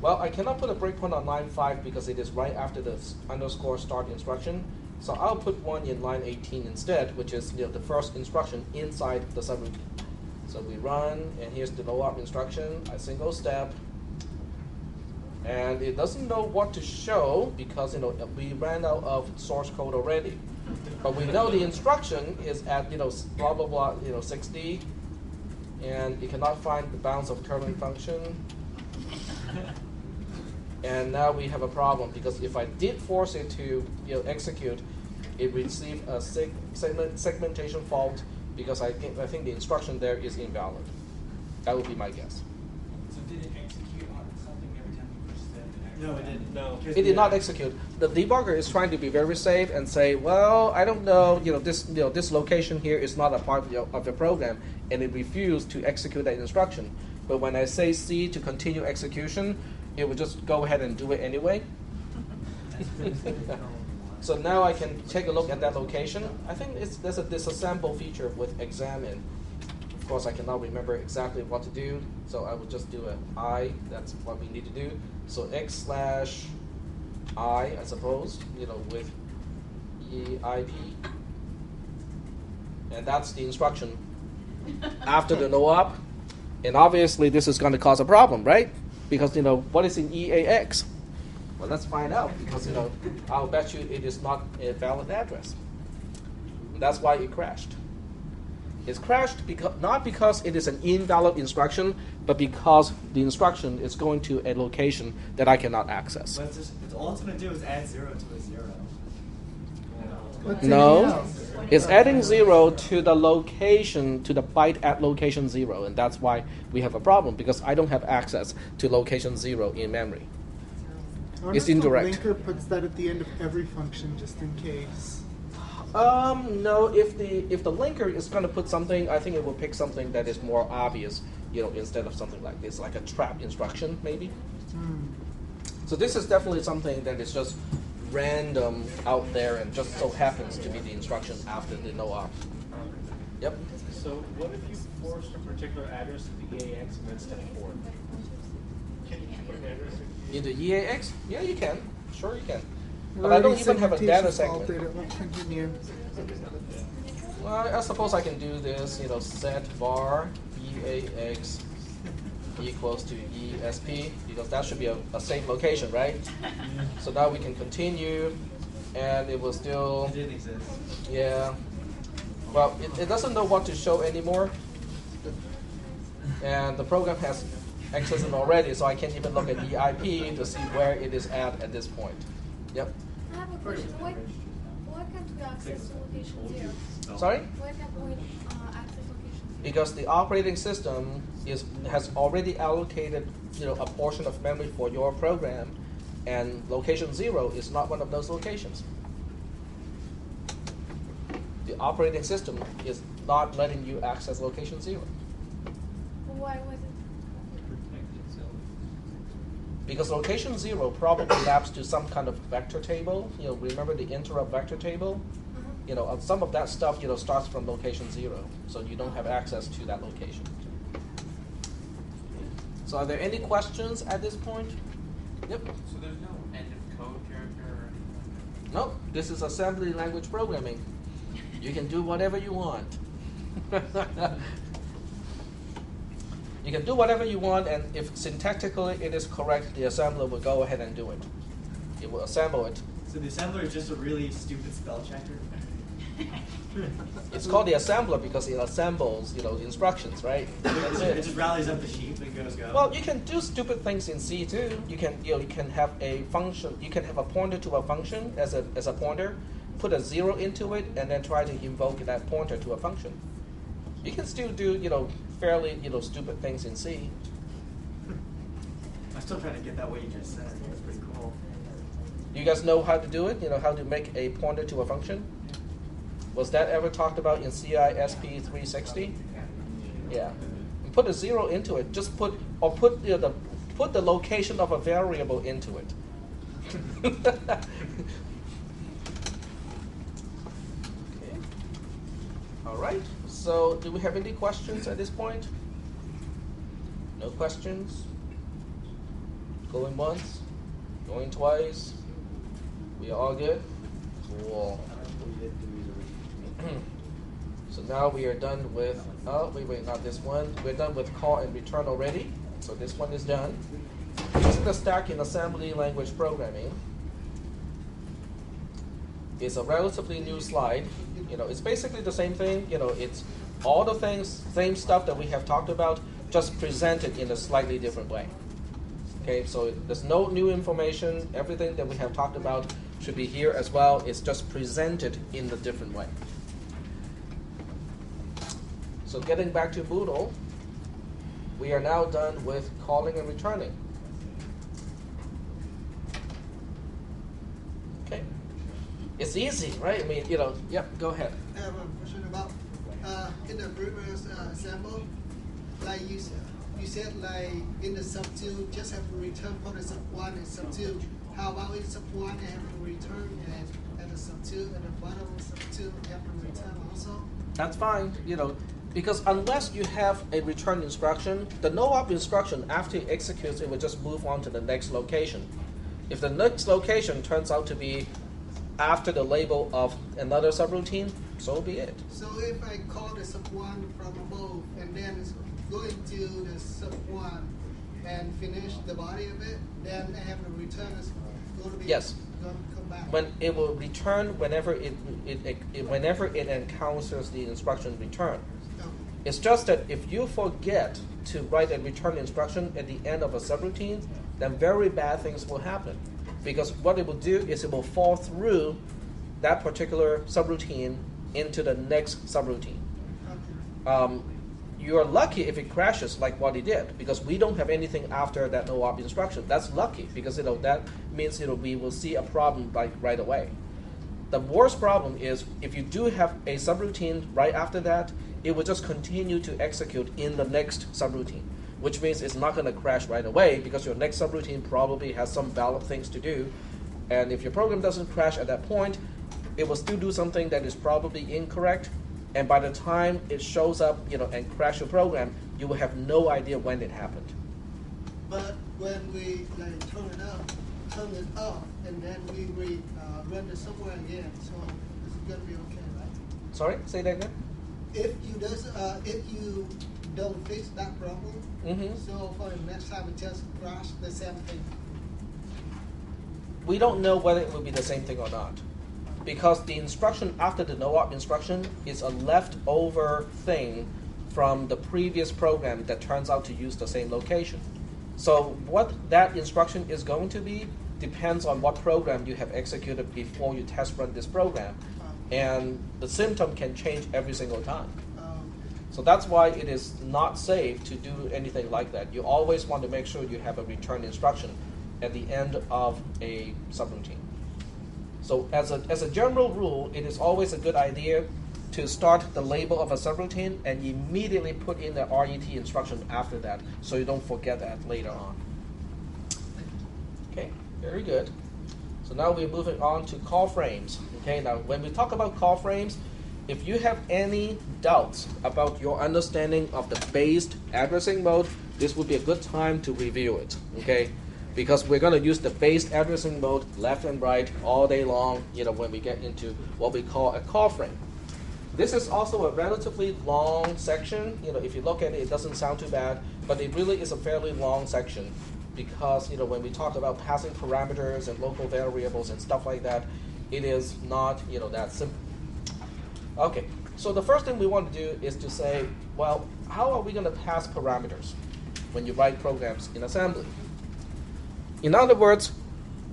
Well, I cannot put a breakpoint on line 5 because it is right after the underscore start instruction. So I'll put one in line 18 instead, which is the first instruction inside the subroutine. So we run, and here's the no-op instruction, a single step. And it doesn't know what to show because we ran out of source code already. But we know the instruction is at blah blah blah 60, and it cannot find the bounds of curling function. And now we have a problem because if I did force it to execute, it received a segmentation fault because I think the instruction there is invalid. That would be my guess. So did it execute on something every time you pushed that? No, it didn't. No. It did not execute. The debugger is trying to be very safe and say, well, I don't know, this location here is not a part of your program, and it refused to execute that instruction. But when I say C to continue execution, it would just go ahead and do it anyway. So now I can take a look at that location. I think there's a disassemble feature with examine. Of course, I cannot remember exactly what to do, so I will just do an I. That's what we need to do. So x/I, I suppose, with EIP, and that's the instruction after the no-op. And obviously, this is going to cause a problem, right? Because what is in EAX? Well, let's find out, because I'll bet you it is not a valid address. That's why it crashed. It's crashed not because it is an invalid instruction, but because the instruction is going to a location that I cannot access. But all it's going to do is add 0 to a 0. No, it's adding 0 to the location, to the byte at location 0, and that's why we have a problem, because I don't have access to location 0 in memory. It's indirect. The linker puts that at the end of every function just in case. No, if the linker is going to put something, I think it will pick something that is more obvious, instead of something like this, like a trap instruction, maybe. So this is definitely something that is just random out there and just so happens to be the instruction after the no-op. Yep. So what if you forced a particular address to the EAX and then step forward? Can you put an address in the EAX? Yeah, you can. Sure, you can. But I don't even have a data segment. Well, I suppose I can do this, set var EAX equals to ESP, because that should be a safe location, right? So now we can continue, and it will still... It didn't exist. Yeah. Well, it doesn't know what to show anymore. And the program has accessed it already, so I can't even look at EIP to see where it is at this point. Yep. I have a question. Why can't we access location 0? Sorry? Why can't we access location 0? Because the operating system has already allocated a portion of memory for your program, and location 0 is not one of those locations. The operating system is not letting you access location 0. Why was it? Because location 0 probably maps to some kind of vector table. Remember the interrupt vector table? Some of that stuff starts from location 0, so you don't have access to that location. So are there any questions at this point? Yep. So there's no end of code character or anything? Nope. This is assembly language programming. You can do whatever you want. You can do whatever you want, and if syntactically it is correct, the assembler will go ahead and do it. It will assemble it. So the assembler is just a really stupid spell checker? It's called the assembler because it assembles, instructions, right? That's it just rallies up the sheep and goes go. Well, you can do stupid things in C too. You can have a function. You can have a pointer to a function as a pointer, put a 0 into it, and then try to invoke that pointer to a function. You can still do fairly stupid things in C. I'm still trying to get that what you just said. That's pretty cool. You guys know how to do it? How to make a pointer to a function? Was that ever talked about in cisp310? Yeah. And put a 0 into it. Just put the location of a variable into it. Okay. All right. So, do we have any questions at this point? No questions? Going once? Going twice? We are all good? Cool. So now we are done with, wait, not this one. We're done with call and return already. So this one is done. Using the stack in assembly language programming is a relatively new slide. It's basically the same thing. It's all the things, same stuff that we have talked about, just presented in a slightly different way. Okay, so there's no new information. Everything that we have talked about should be here as well. It's just presented in a different way. So getting back to Boodle, we are now done with calling and returning. Okay. It's easy, right? I mean, yeah, go ahead. I have a question about in the previous example, like you said like in the sub2 just have to return for the sub1 and sub2. How about in sub1 I have to return and at the sub2 and the bottom of sub2 I have to return also? That's fine, because unless you have a return instruction, the no-op instruction after it executes, it will just move on to the next location. If the next location turns out to be after the label of another subroutine, so be it. So if I call the sub1 from above and then it's going to the sub1 and finish the body of it, then I have to return it's going to be Yes. going to come back. When it will return whenever it encounters the instruction return. Okay. It's just that if you forget to write a return instruction at the end of a subroutine, then very bad things will happen. Because what it will do is it will fall through that particular subroutine into the next subroutine. You're lucky if it crashes like what it did, because we don't have anything after that no-op instruction. That's lucky, because that means we will see a problem right away. The worst problem is if you do have a subroutine right after that, it will just continue to execute in the next subroutine, which means it's not going to crash right away because your next subroutine probably has some valid things to do. And if your program doesn't crash at that point, it will still do something that is probably incorrect. And by the time it shows up, and crash your program, you will have no idea when it happened. But when we like turn it off, and then we run the software again, so it's gonna be okay, right? Sorry, say that again. If you don't fix that problem, so for the next time it just crash the same thing. We don't know whether it will be the same thing or not, because the instruction after the no-op instruction is a leftover thing from the previous program that turns out to use the same location. So what that instruction is going to be depends on what program you have executed before you test run this program. And the symptom can change every single time. So that's why it is not safe to do anything like that. You always want to make sure you have a return instruction at the end of a subroutine. So as a general rule, it is always a good idea to start the label of a subroutine and immediately put in the RET instruction after that, so you don't forget that later on. Okay, very good. So now we're moving on to call frames. Okay, now when we talk about call frames, if you have any doubts about your understanding of the based addressing mode, this would be a good time to review it. Okay, because we're going to use the based addressing mode left and right all day long, when we get into what we call a call frame. This is also a relatively long section. If you look at it, it doesn't sound too bad, but it really is a fairly long section because, when we talk about passing parameters and local variables and stuff like that, it is not, that simple. Okay, so the first thing we want to do is to say, well, how are we going to pass parameters when you write programs in assembly? In other words,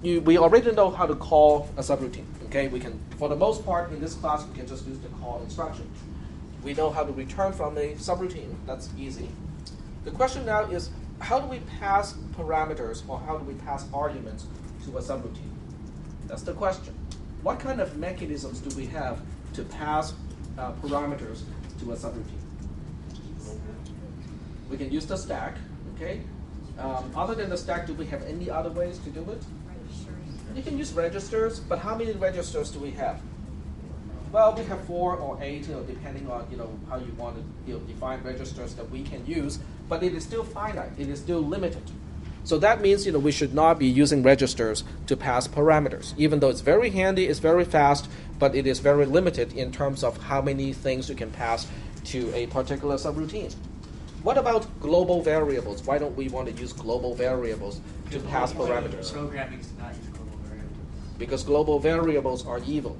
we already know how to call a subroutine. Okay, we can, for the most part, in this class, we can just use the call instruction. We know how to return from a subroutine. That's easy. The question now is, how do we pass parameters or how do we pass arguments to a subroutine? That's the question. What kind of mechanisms do we have to pass parameters to a subroutine? We can use the stack. Okay. Other than the stack, do we have any other ways to do it? You can use registers, but how many registers do we have? Well, we have 4 or 8, depending on how you want to define registers that we can use. But it is still finite. It is still limited. So that means we should not be using registers to pass parameters, even though it's very handy, it's very fast, but it is very limited in terms of how many things you can pass to a particular subroutine. What about global variables? Why don't we want to use global variables to pass parameters? Programming is not use global variables. Because global variables are evil.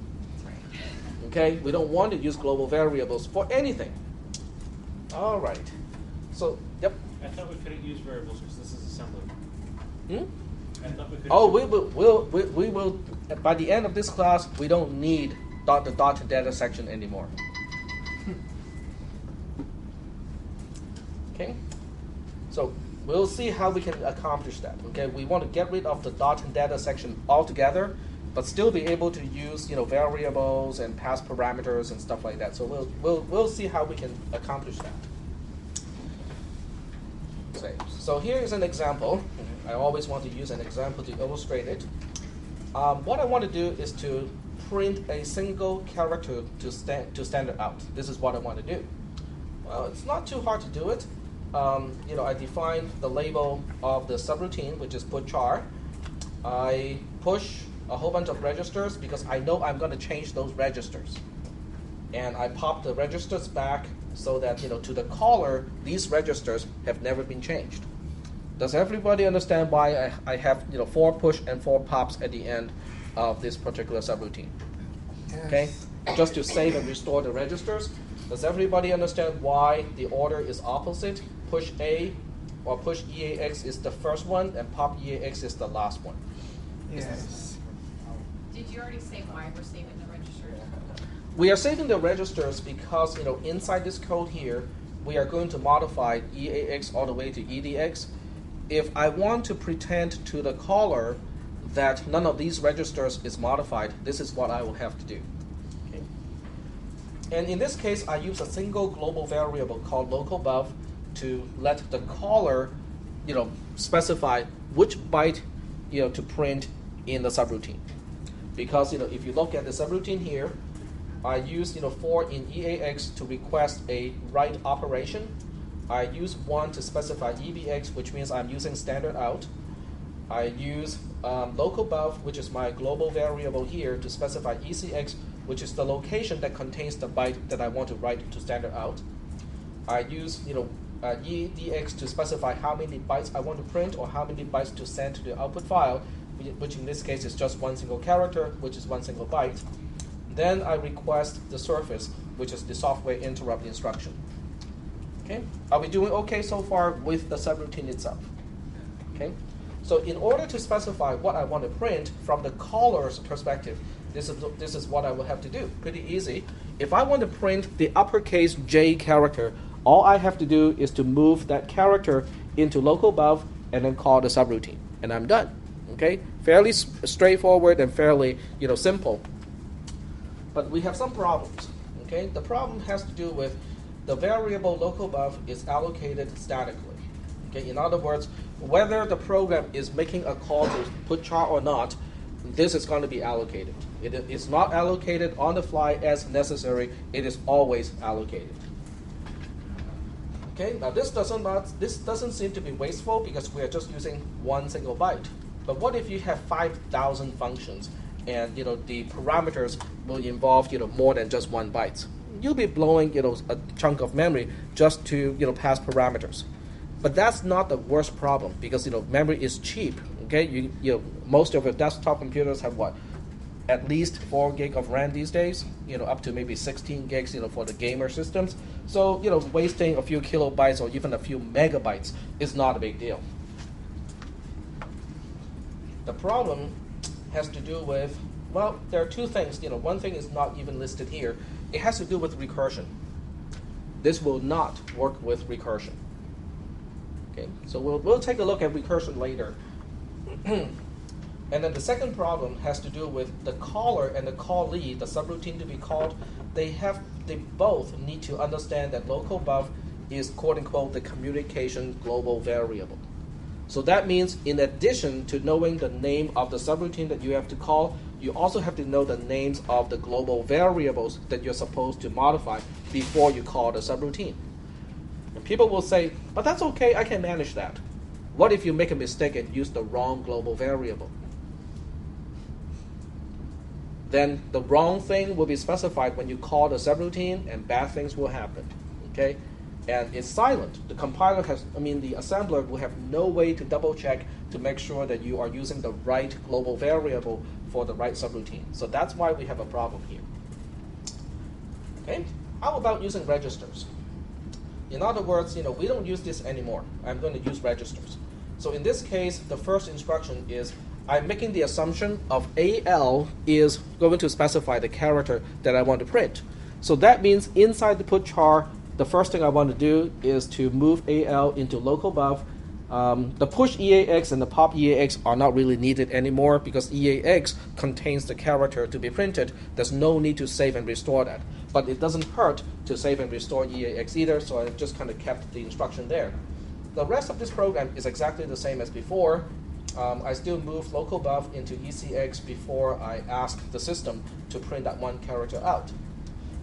Okay, we don't want to use global variables for anything. All right. So, yep. I thought we couldn't use variables because this is assembly. I thought we could. Oh, we will. By the end of this class, we don't need the dot data section anymore. Okay. So we'll see how we can accomplish that. Okay, we want to get rid of the dot and data section altogether, but still be able to use variables and pass parameters and stuff like that. So we'll see how we can accomplish that. Okay. So here is an example. I always want to use an example to illustrate it. What I want to do is to print a single character to standard out. This is what I want to do. Well, it's not too hard to do it. I define the label of the subroutine, which is put char. I push a whole bunch of registers because I know I'm going to change those registers. And I pop the registers back so that to the caller, these registers have never been changed. Does everybody understand why I have 4 push and 4 pops at the end of this particular subroutine? Yes. Okay, just to save and restore the registers. Does everybody understand why the order is opposite? Push A or push EAX is the first one, and pop EAX is the last one. Yes. Did you already say why we're saving the registers? We are saving the registers because inside this code here, we are going to modify EAX all the way to EDX. If I want to pretend to the caller that none of these registers is modified, this is what I will have to do. Okay. And in this case, I use a single global variable called localBuf to let the caller, specify which byte, to print in the subroutine. Because if you look at the subroutine here, I use for in EAX to request a write operation. I use 1 to specify EBX, which means I'm using standard out. I use localBuf, which is my global variable here, to specify ECX, which is the location that contains the byte that I want to write to standard out. I use EDX to specify how many bytes I want to print or how many bytes to send to the output file, which in this case is just 1 single character, which is 1 single byte. Then I request the surface, which is the software interrupt instruction. Okay, are we doing okay so far with the subroutine itself? Okay, so in order to specify what I want to print from the caller's perspective, this is what I will have to do. Pretty easy. If I want to print the uppercase J character, all I have to do is to move that character into localBuf and then call the subroutine, and I'm done. Okay, fairly straightforward and fairly simple. But we have some problems. Okay, the problem has to do with the variable localBuf is allocated statically. Okay, in other words, whether the program is making a call to put char or not, this is going to be allocated. It is not allocated on the fly as necessary. It is always allocated. Okay, now this doesn't seem to be wasteful because we are just using 1 single byte. But what if you have 5,000 functions and the parameters will involve more than just 1 byte? You'll be blowing a chunk of memory just to pass parameters. But that's not the worst problem because memory is cheap. Okay, most of your desktop computers have what? At least 4 gig of RAM these days. Up to maybe 16 gigs. For the gamer systems. So wasting a few kilobytes or even a few megabytes is not a big deal. The problem has to do with, well, there are 2 things. One thing is not even listed here. It has to do with recursion. This will not work with recursion. Okay, so we'll take a look at recursion later. And then the second problem has to do with the caller and the callee, the subroutine to be called. They both need to understand that localBuf is quote unquote the communication global variable. So that means in addition to knowing the name of the subroutine that you have to call, you also have to know the names of the global variables that you're supposed to modify before you call the subroutine. And people will say, but that's okay, I can manage that. What if you make a mistake and use the wrong global variable? Then the wrong thing will be specified when you call the subroutine and bad things will happen. Okay? And it's silent. The compiler the assembler will have no way to double check to make sure that you are using the right global variable for the right subroutine. So that's why we have a problem here. Okay? How about using registers? In other words, we don't use this anymore. I'm going to use registers. So in this case, the first instruction is I'm making the assumption of AL is going to specify the character that I want to print. So that means inside the put char, the first thing I want to do is to move AL into local buff. The push EAX and the pop EAX are not really needed anymore because EAX contains the character to be printed. There's no need to save and restore that. But it doesn't hurt to save and restore EAX either, so I just kind of kept the instruction there. The rest of this program is exactly the same as before. I still move local buff into ECX before I ask the system to print that one character out.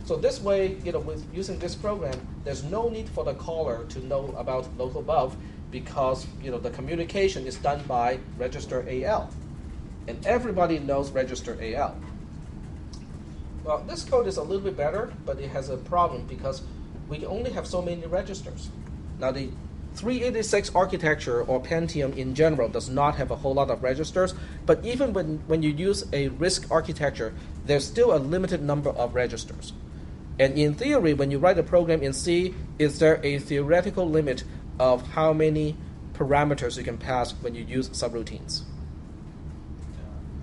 So this way, with using this program, there's no need for the caller to know about local buff because the communication is done by register AL. And everybody knows register AL. Well, this code is a little bit better, but it has a problem because we only have so many registers. Now the 386 architecture or Pentium in general does not have a whole lot of registers, but even when you use a RISC architecture, there's still a limited number of registers. And in theory, when you write a program in C, is there a theoretical limit of how many parameters you can pass when you use subroutines?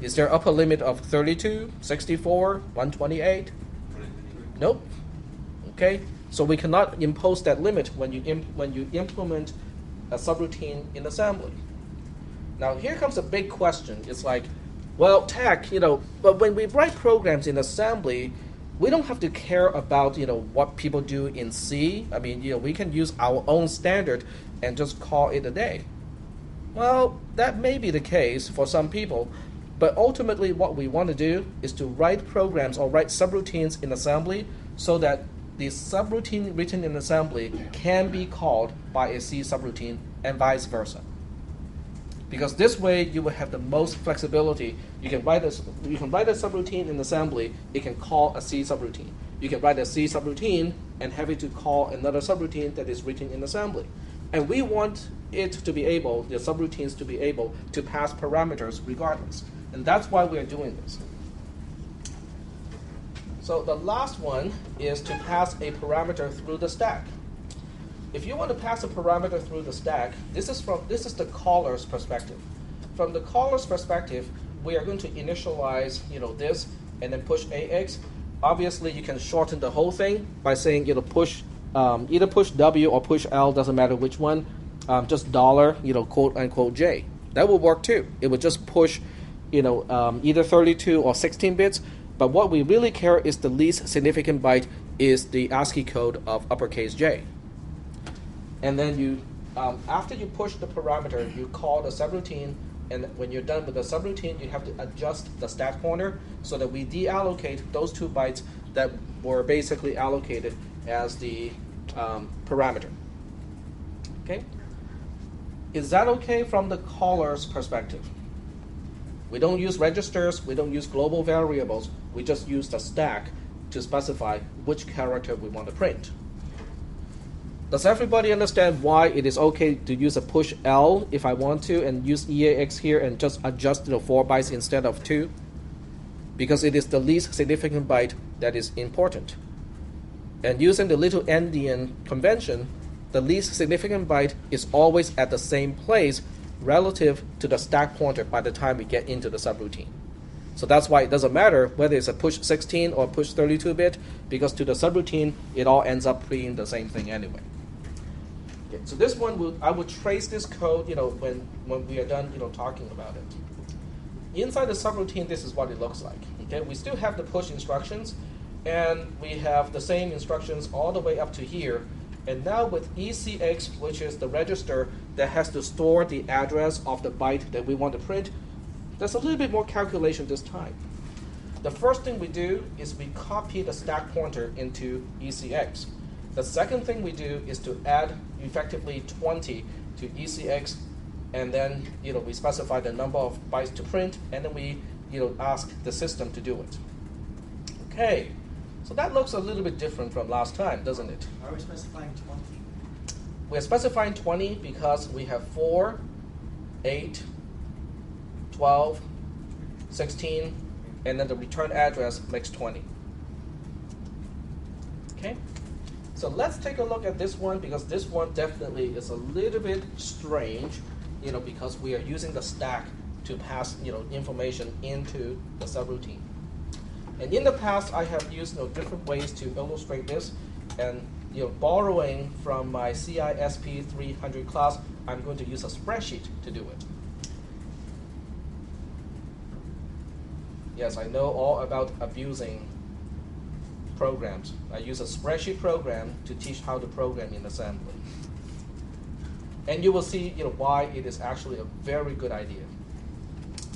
Is there upper limit of 32, 64, 128? Nope. Okay, so we cannot impose that limit when you implement a subroutine in assembly. Now here comes a big question. It's like, well, tech, but when we write programs in assembly, we don't have to care about what people do in C. I mean, we can use our own standard and just call it a day. Well, that may be the case for some people, but ultimately what we want to do is to write programs or write subroutines in assembly so that the subroutine written in assembly can be called by a C subroutine and vice versa. Because this way you will have the most flexibility. You can write a subroutine in assembly, it can call a C subroutine. You can write a C subroutine and have it to call another subroutine that is written in assembly. And we want it to be able, the subroutines to be able to pass parameters regardless. And that's why we are doing this. So the last one is to pass a parameter through the stack. If you want to pass a parameter through the stack, this is the caller's perspective. From the caller's perspective, we are going to initialize this and then push AX. Obviously, you can shorten the whole thing by saying push either push W or push L, doesn't matter which one. Just dollar quote unquote J. That will work too. It would just push either 32 or 16 bits. But what we really care is the least significant byte is the ASCII code of uppercase J. And then you, after you push the parameter, you call the subroutine, and when you're done with the subroutine, you have to adjust the stack pointer so that we deallocate those 2 bytes that were basically allocated as the parameter. Okay? Is that okay from the caller's perspective? We don't use registers, we don't use global variables, we just use the stack to specify which character we want to print. Does everybody understand why it is okay to use a push L if I want to and use EAX here and just adjust 4 bytes instead of 2? Because it is the least significant byte that is important. And using the little endian convention, the least significant byte is always at the same place relative to the stack pointer by the time we get into the subroutine. So that's why it doesn't matter whether it's a push 16 or push 32-bit, because to the subroutine, it all ends up being the same thing anyway. Okay, so this one, I would trace this code when we are done talking about it. Inside the subroutine, this is what it looks like. Okay, we still have the push instructions, and we have the same instructions all the way up to here. And now with ECX, which is the register that has to store the address of the byte that we want to print, there's a little bit more calculation this time. The first thing we do is we copy the stack pointer into ECX. The second thing we do is to add effectively 20 to ECX, and then we specify the number of bytes to print, and then we ask the system to do it. Okay. So that looks a little bit different from last time, doesn't it? Why are we specifying 20? We're specifying 20 because we have 4, 8, 12, 16, and then the return address makes 20. Okay? So let's take a look at this one, because this one definitely is a little bit strange, because we are using the stack to pass information into the subroutine. And in the past, I have used different ways to illustrate this, and borrowing from my cisp310 class, I'm going to use a spreadsheet to do it. Yes, I know all about abusing programs. I use a spreadsheet program to teach how to program in assembly. And you will see why it is actually a very good idea.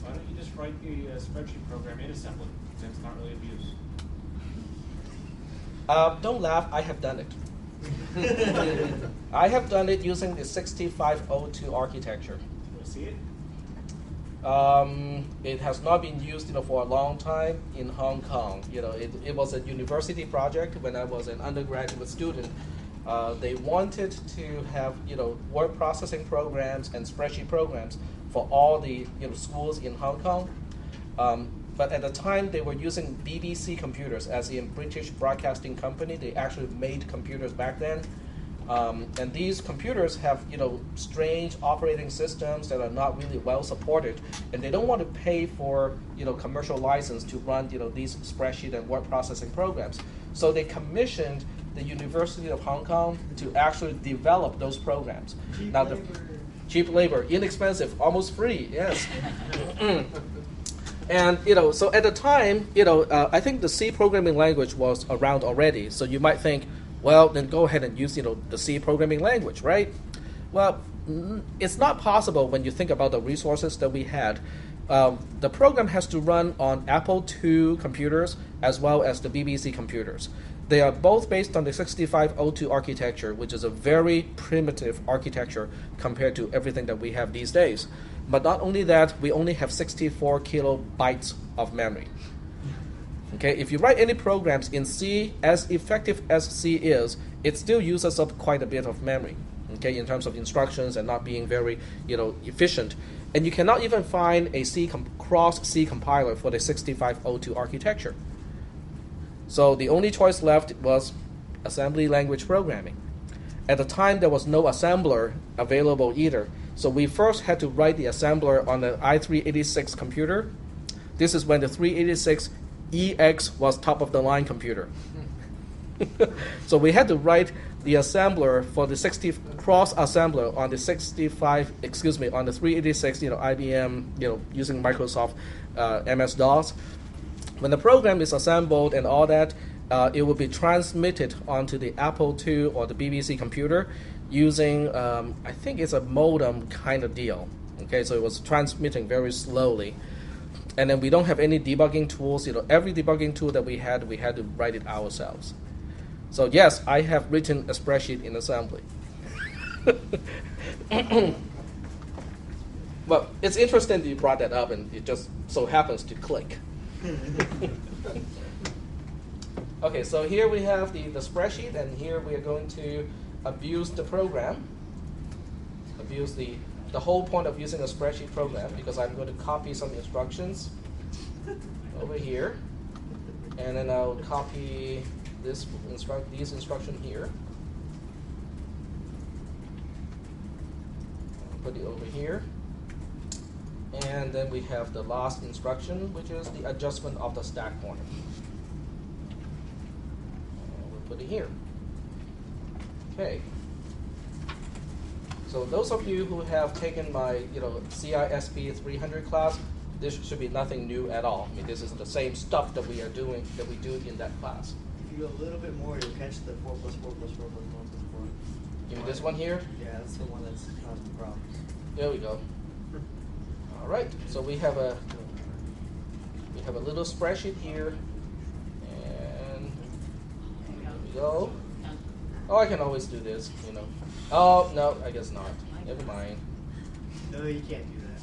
Why don't you just write the spreadsheet program in assembly? Then it's not really abuse. Don't laugh, I have done it. I have done it using the 6502 architecture. Want to see it? It has not been used for a long time in Hong Kong. It was a university project when I was an undergraduate student. They wanted to have word processing programs and spreadsheet programs for all the schools in Hong Kong. But at the time, they were using BBC computers, as in British Broadcasting Company. They actually made computers back then. And these computers have strange operating systems that are not really well supported, and they don't want to pay for commercial license to run these spreadsheet and word processing programs. So they commissioned the University of Hong Kong to actually develop those programs. Cheap labor, inexpensive, almost free. Yes. And so at the time, I think the C programming language was around already. So you might think, well, then go ahead and use the C programming language, right? Well, it's not possible when you think about the resources that we had. The program has to run on Apple II computers as well as the BBC computers. They are both based on the 6502 architecture, which is a very primitive architecture compared to everything that we have these days. But not only that, we only have 64 kilobytes of memory. Okay, if you write any programs in C, as effective as C is, it still uses up quite a bit of memory, okay, in terms of instructions and not being very, efficient. And you cannot even find a cross-C compiler for the 6502 architecture. So the only choice left was assembly language programming. At the time, there was no assembler available either. So we first had to write the assembler on the i386 computer. This is when the 386EX was top of the line computer. So we had to write the assembler for the cross assembler on the 386, IBM, using Microsoft MS-DOS. When the program is assembled and all that, it will be transmitted onto the Apple II or the BBC computer using, I think it's a modem kind of deal. Okay, so it was transmitting very slowly. And then we don't have any debugging tools. Every debugging tool that we had to write it ourselves. So yes, I have written a spreadsheet in assembly. Well, it's interesting that you brought that up, and it just so happens to click. Okay, so here we have the spreadsheet, and here we are going to abuse the program. Abuse the whole point of using a spreadsheet program, because I'm going to copy some instructions over here, and then I'll copy these instructions here. I'll put it over here. And then we have the last instruction, which is the adjustment of the stack pointer. We'll put it here. Okay. So those of you who have taken my CISP300 class, this should be nothing new at all. I mean, this is the same stuff that we do in that class. If you go a little bit more, you'll catch the 4 plus 4 plus 4 plus 1 plus 4. You mean this one here? Yeah, that's the one that's causing problems. There we go. All right, so we have a little spreadsheet here, and there we go. Oh, I can always do this, Oh, no, I guess not. Never mind. No, you can't do that.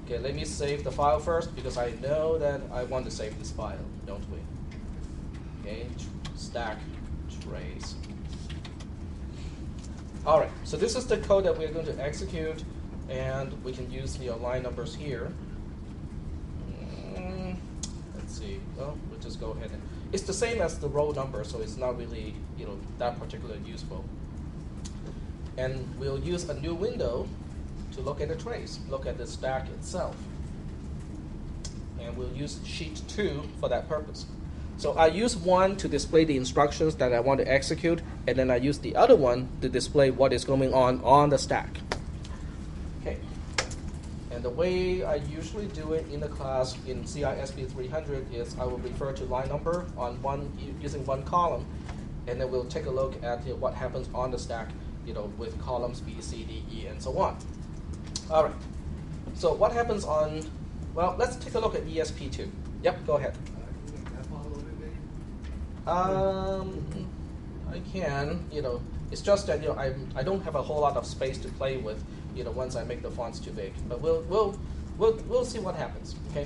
Okay, let me save the file first, because I know that I want to save this file, don't we? Okay, stack trace. All right, so this is the code that we're going to execute, and we can use the line numbers here. Let's see. Well, we'll just go ahead and it's the same as the row number, so it's not really that particularly useful. And we'll use a new window to look at the trace, look at the stack itself. And we'll use sheet 2 for that purpose. So I use one to display the instructions that I want to execute, and then I use the other one to display what is going on the stack. Okay. And the way I usually do it in the class in cisp310 is I will refer to line number on using one column, and then we'll take a look at what happens on the stack, with columns B, C, D, E, and so on. All right. So what happens on? Well, let's take a look at ESP2. Yep, go ahead. I can. It's just that I don't have a whole lot of space to play with. Once I make the fonts too big, but we'll see what happens. Okay.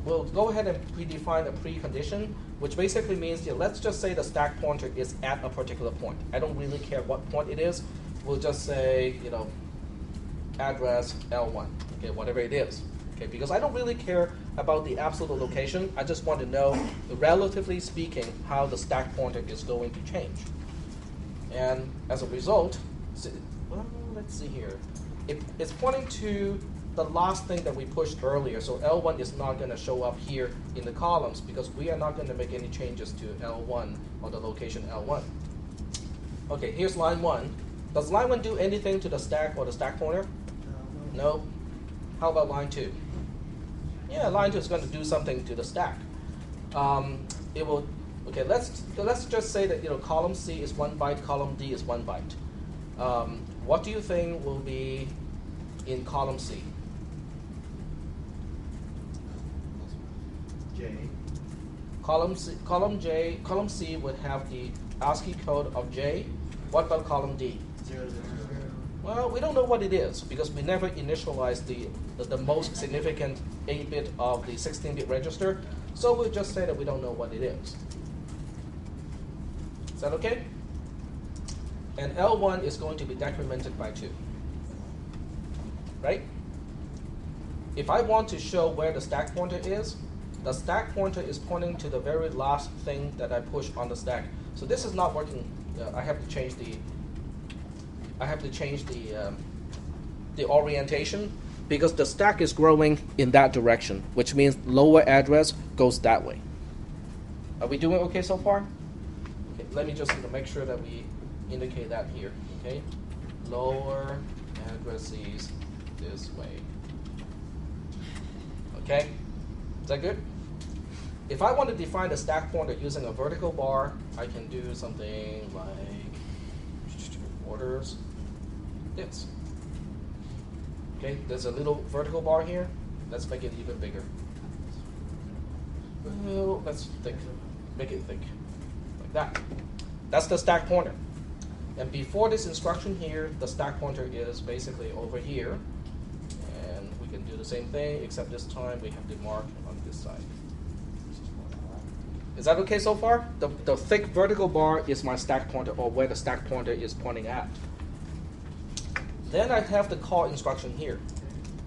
We'll go ahead and predefine a precondition, which basically means let's just say the stack pointer is at a particular point. I don't really care what point it is. We'll just say address L1. Okay, whatever it is. Okay, because I don't really care about the absolute location. I just want to know, relatively speaking, how the stack pointer is going to change. And as a result, let's see here. It's pointing to the last thing that we pushed earlier. So L1 is not going to show up here in the columns because we are not going to make any changes to L1 or the location L1. Okay, here's line 1. Does line 1 do anything to the stack or the stack pointer? No. How about line 2? Yeah, line 2 is going to do something to the stack. It will. Okay, let's just say that column C is 1 byte, column D is 1 byte. What do you think will be in column C? J. Column C would have the ASCII code of J. What about column D? 0, 0, 0. Well, we don't know what it is because we never initialized the most significant 8-bit of the 16-bit register. So we'll just say that we don't know what it is. Is that okay? And L1 is going to be decremented by 2. Right? If I want to show where the stack pointer is, the stack pointer is pointing to the very last thing that I push on the stack. So this is not working. I have to change the orientation because the stack is growing in that direction, which means lower address goes that way. Are we doing okay so far? Okay, let me just make sure that we indicate that here. Okay, lower addresses this way. Okay, is that good? If I want to define the stack pointer using a vertical bar, I can do something like orders this. Okay, there's a little vertical bar here. Let's make it even bigger. Well, let's make it thick, like that. That's the stack pointer. And before this instruction here, the stack pointer is basically over here. And we can do the same thing, except this time we have the mark on this side. Is that okay so far? The thick vertical bar is my stack pointer, or where the stack pointer is pointing at. Then I have the call instruction here.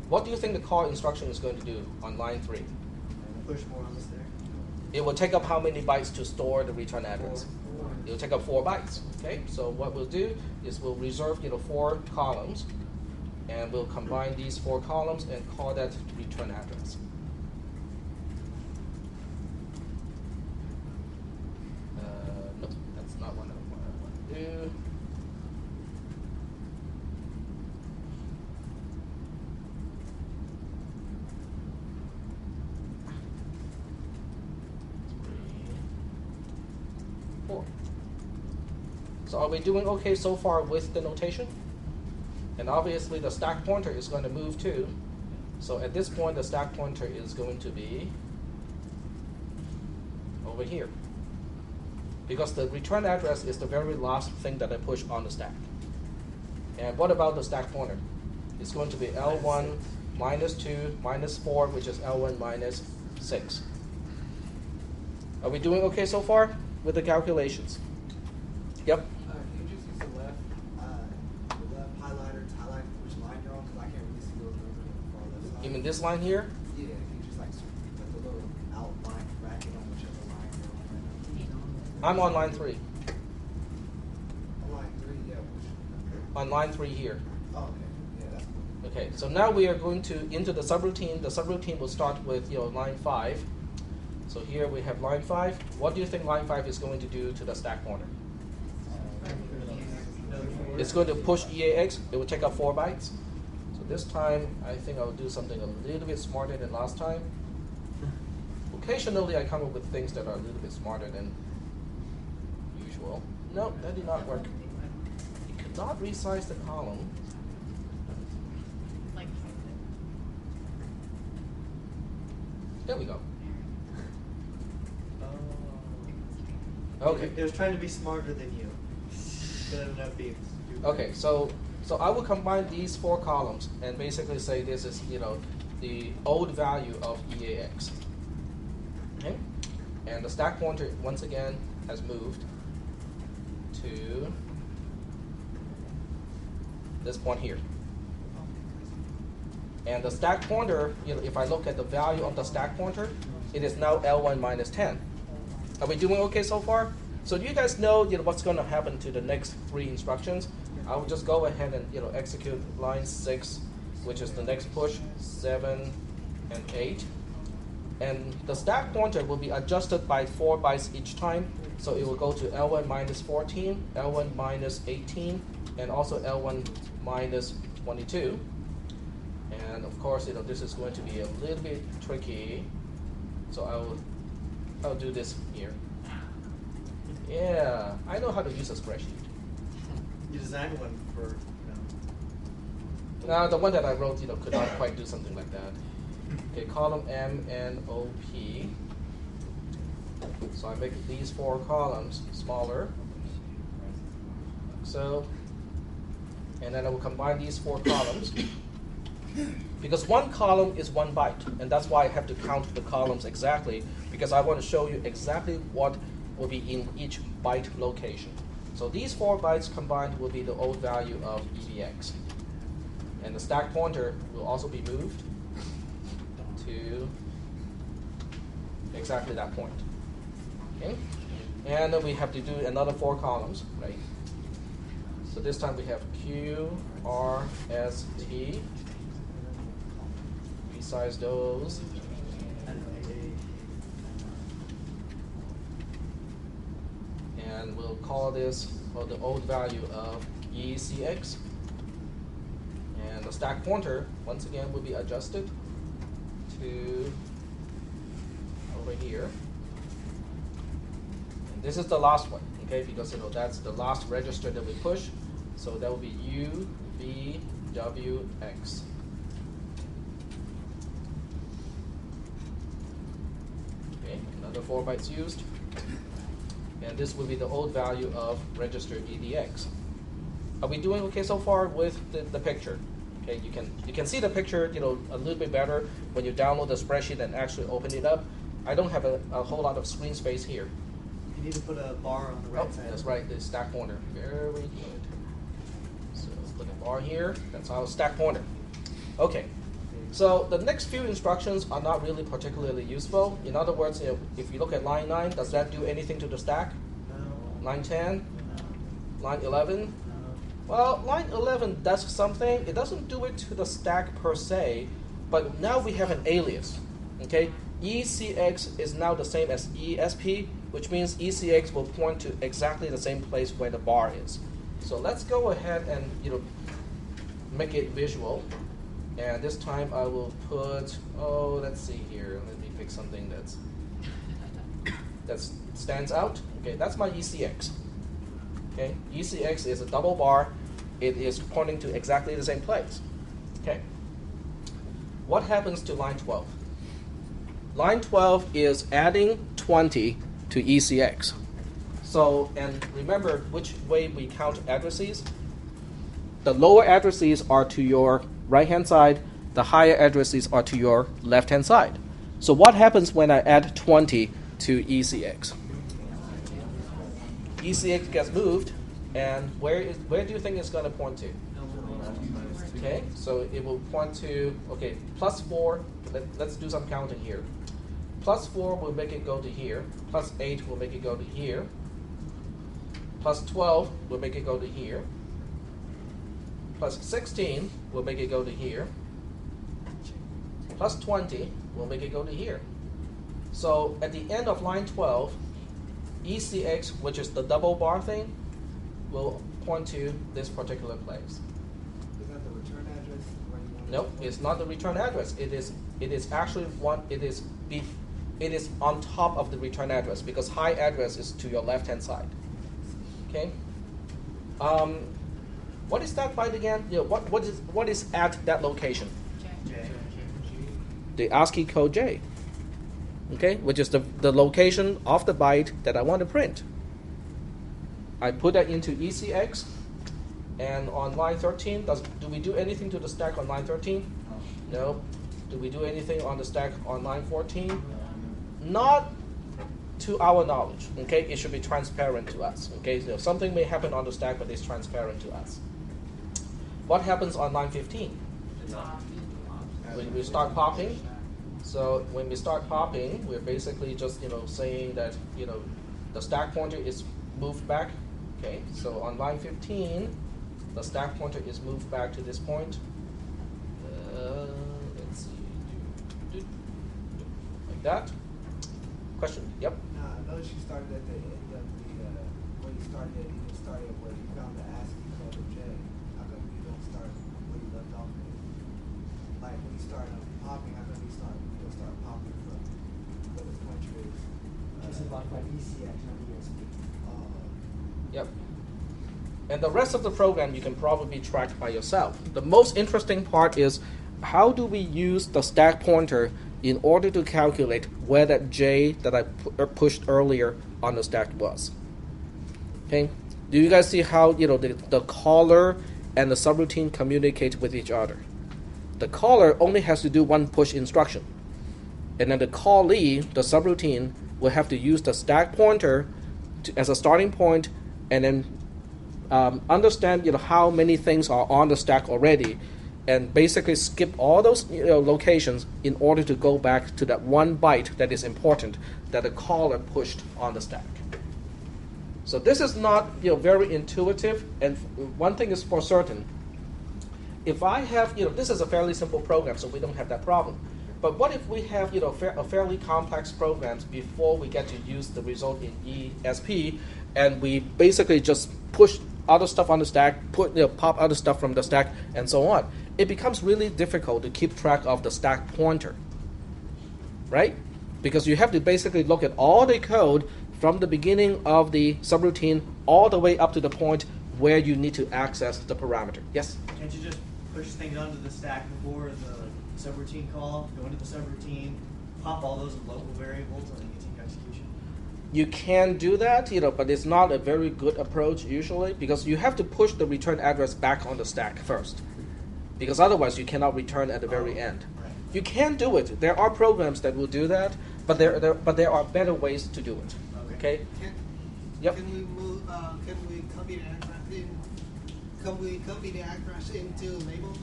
What do you think the call instruction is going to do on line 3? Push more on the stack. It will take up how many bytes to store the return address? It will take up 4 bytes. Okay, so what we'll do is we'll reserve 4 columns, and we'll combine these 4 columns and call that return address. No, that's not what I want to do. So are we doing okay so far with the notation? And obviously the stack pointer is going to move too. So at this point the stack pointer is going to be over here. Because the return address is the very last thing that I push on the stack. And what about the stack pointer? It's going to be L1 minus 2 minus 4, which is L1 minus 6. Are we doing okay so far with the calculations? Yep. Can you just use the left highlighter to highlight which line you're on? Because I can't really see those numbers on the far left side. You mean this line here? Yeah, can you just like put the little outline bracket on whichever line you're on right now? I'm on line 3. On line 3, yeah. Which? On line 3 here. Oh, okay. Yeah, that's cool. Okay, so now we are going into the subroutine. The subroutine will start with line 5. So here we have line 5. What do you think line 5 is going to do to the stack pointer? It's going to push EAX. It will take up 4 bytes. So this time, I think I'll do something a little bit smarter than last time. Occasionally, I come up with things that are a little bit smarter than usual. No, that did not work. It could not resize the column. There we go. Okay. It was trying to be smarter than you. It ended up being stupid. Okay, so I will combine these 4 columns and basically say this is, the old value of EAX. Okay? And the stack pointer, once again, has moved to this point here. And the stack pointer, if I look at the value of the stack pointer, it is now L1 minus 10. Are we doing okay so far? So do you guys know, what's going to happen to the next 3 instructions? I will just go ahead and execute line 6, which is the next push, 7 and 8. And the stack pointer will be adjusted by 4 bytes each time. So it will go to L1 minus 14, L1 minus 18, and also L1 minus 22. And of course, this is going to be a little bit tricky. So I'll do this here. Yeah, I know how to use a spreadsheet. You designed one for, the one that I wrote, could not quite do something like that. Okay, column M N O P. So I make these 4 columns smaller. So, and then I will combine these 4 columns. Because 1 column is 1 byte, and that's why I have to count the columns exactly, because I want to show you exactly what will be in each byte location. So these 4 bytes combined will be the old value of EBX. And the stack pointer will also be moved to exactly that point. Okay? And then we have to do another 4 columns, right? So this time we have Q, R, S, T. Resize those. And we'll call this the old value of ECX. And the stack pointer, once again, will be adjusted to over here. And this is the last one, okay? Because that's the last register that we push. So that will be U, V, W, X. Okay, another 4 bytes used. And this will be the old value of register EDX. Are we doing okay so far with the picture? Okay, you can see the picture a little bit better when you download the spreadsheet and actually open it up. I don't have a whole lot of screen space here. You need to put a bar on the right side. That's right, the stack pointer. Very good. So put a bar here. That's our stack pointer. Okay. So the next few instructions are not really particularly useful. In other words, if you look at line 9, does that do anything to the stack? No. Line 10? No. Line 11? No. Well, line 11 does something. It doesn't do it to the stack per se, but now we have an alias. Okay? ECX is now the same as ESP, which means ECX will point to exactly the same place where the bar is. So let's go ahead and make it visual. And this time I will put, let's see here. Let me pick something that stands out. Okay, that's my ECX. Okay, ECX is a double bar. It is pointing to exactly the same place. Okay. What happens to line 12? Line 12 is adding 20 to ECX. So, and remember which way we count addresses. The lower addresses are to your right-hand side. The higher addresses are to your left-hand side. So what happens when I add 20 to ECX? ECX gets moved, and where do you think it's going to point to? Okay, so it will point to, plus 4. Let's do some counting here. Plus 4 will make it go to here. Plus 8 will make it go to here. Plus 12 will make it go to here. Plus 16 will make it go to here. Plus 20 will make it go to here. So at the end of line 12, ECX, which is the double bar thing, will point to this particular place. Is that the return address? Where you want Nope, it's not the return address. It is actually it is on top of the return address because high address is to your left-hand side. Okay. What is that byte again? What is at that location? J. The ASCII code J. Okay, which is the location of the byte that I want to print. I put that into ECX, and on line 13, do we do anything to the stack on line 13? No. Do we do anything on the stack on line 14? Not to our knowledge. Okay, it should be transparent to us. Okay, so something may happen on the stack, but it's transparent to us. What happens on line 15? When we start popping. So when we start popping, we're basically just saying that the stack pointer is moved back. Okay, so on line 15, the stack pointer is moved back to this point. Let's see, like that. Question? Yep. I noticed you started at the end of the where you started at. You didn't start at where you found the ASCII code of J. How come you don't start where you left off? Like when you start popping, how come you'll start popping from where the pointer is? This is like by ECX, not ESP. Yep. And the rest of the program you can probably track by yourself. The most interesting part is how do we use the stack pointer in order to calculate where that J that I pushed earlier on the stack was. Okay. Do you guys see how the caller and the subroutine communicate with each other? The caller only has to do one push instruction, and then the callee, the subroutine, will have to use the stack pointer as a starting point, and then understand how many things are on the stack already, and basically skip all those locations in order to go back to that one byte that is important that the caller pushed on the stack. So this is not very intuitive, and one thing is for certain. If I have, this is a fairly simple program, so we don't have that problem. But what if we have, a fairly complex programs before we get to use the result in ESP, and we basically just push other stuff on the stack, pop other stuff from the stack, and so on. It becomes really difficult to keep track of the stack pointer, right? Because you have to basically look at all the code from the beginning of the subroutine all the way up to the point where you need to access the parameter. Yes? Can't you just push things onto the stack before the subroutine call, go into the subroutine, pop all those local variables, and then continue execution? You can do that, but it's not a very good approach usually, because you have to push the return address back on the stack first, because otherwise you cannot return at the very end. Right. You can do it. There are programs that will do that, but there are better ways to do it. Okay? Yep. Can we move? Can we copy the address in? Can we copy the address into labels?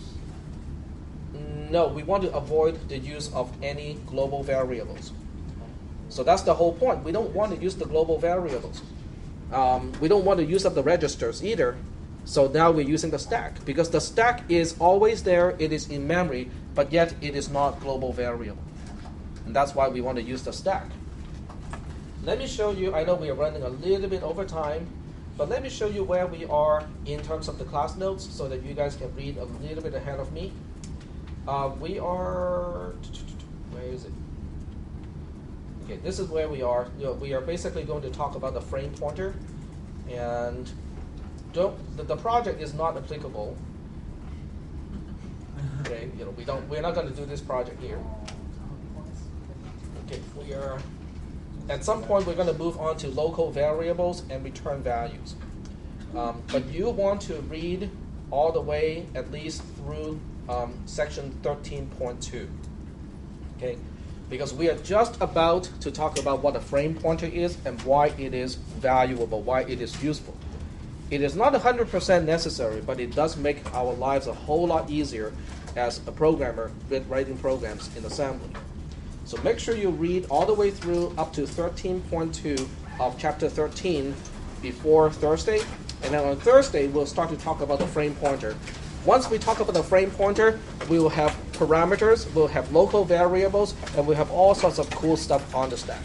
No, we want to avoid the use of any global variables. So that's the whole point. We don't want to use the global variables. We don't want to use up the registers either. So now we're using the stack, because the stack is always there. It is in memory, but yet it is not global variable. And that's why we want to use the stack. Let me show you. I know we are running a little bit over time, but let me show you where we are in terms of the class notes so that you guys can read a little bit ahead of me. We are, where is it? Okay, this is where we are. We are basically going to talk about the frame pointer, and the project is not applicable. Okay, we're not going to do this project here. Okay, we are. At some point, we're going to move on to local variables and return values. But you want to read all the way at least through section 13.2. Okay, because we are just about to talk about what a frame pointer is and why it is valuable, why it is useful. It is not 100% necessary, but it does make our lives a whole lot easier as a programmer with writing programs in assembly. So make sure you read all the way through up to 13.2 of chapter 13 before Thursday. And then on Thursday, we'll start to talk about the frame pointer. Once we talk about the frame pointer, we will have parameters, we'll have local variables, and we'll have all sorts of cool stuff on the stack.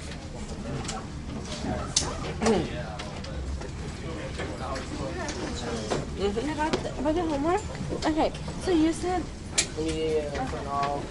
About the homework? Okay, so you said... Yeah, turn off.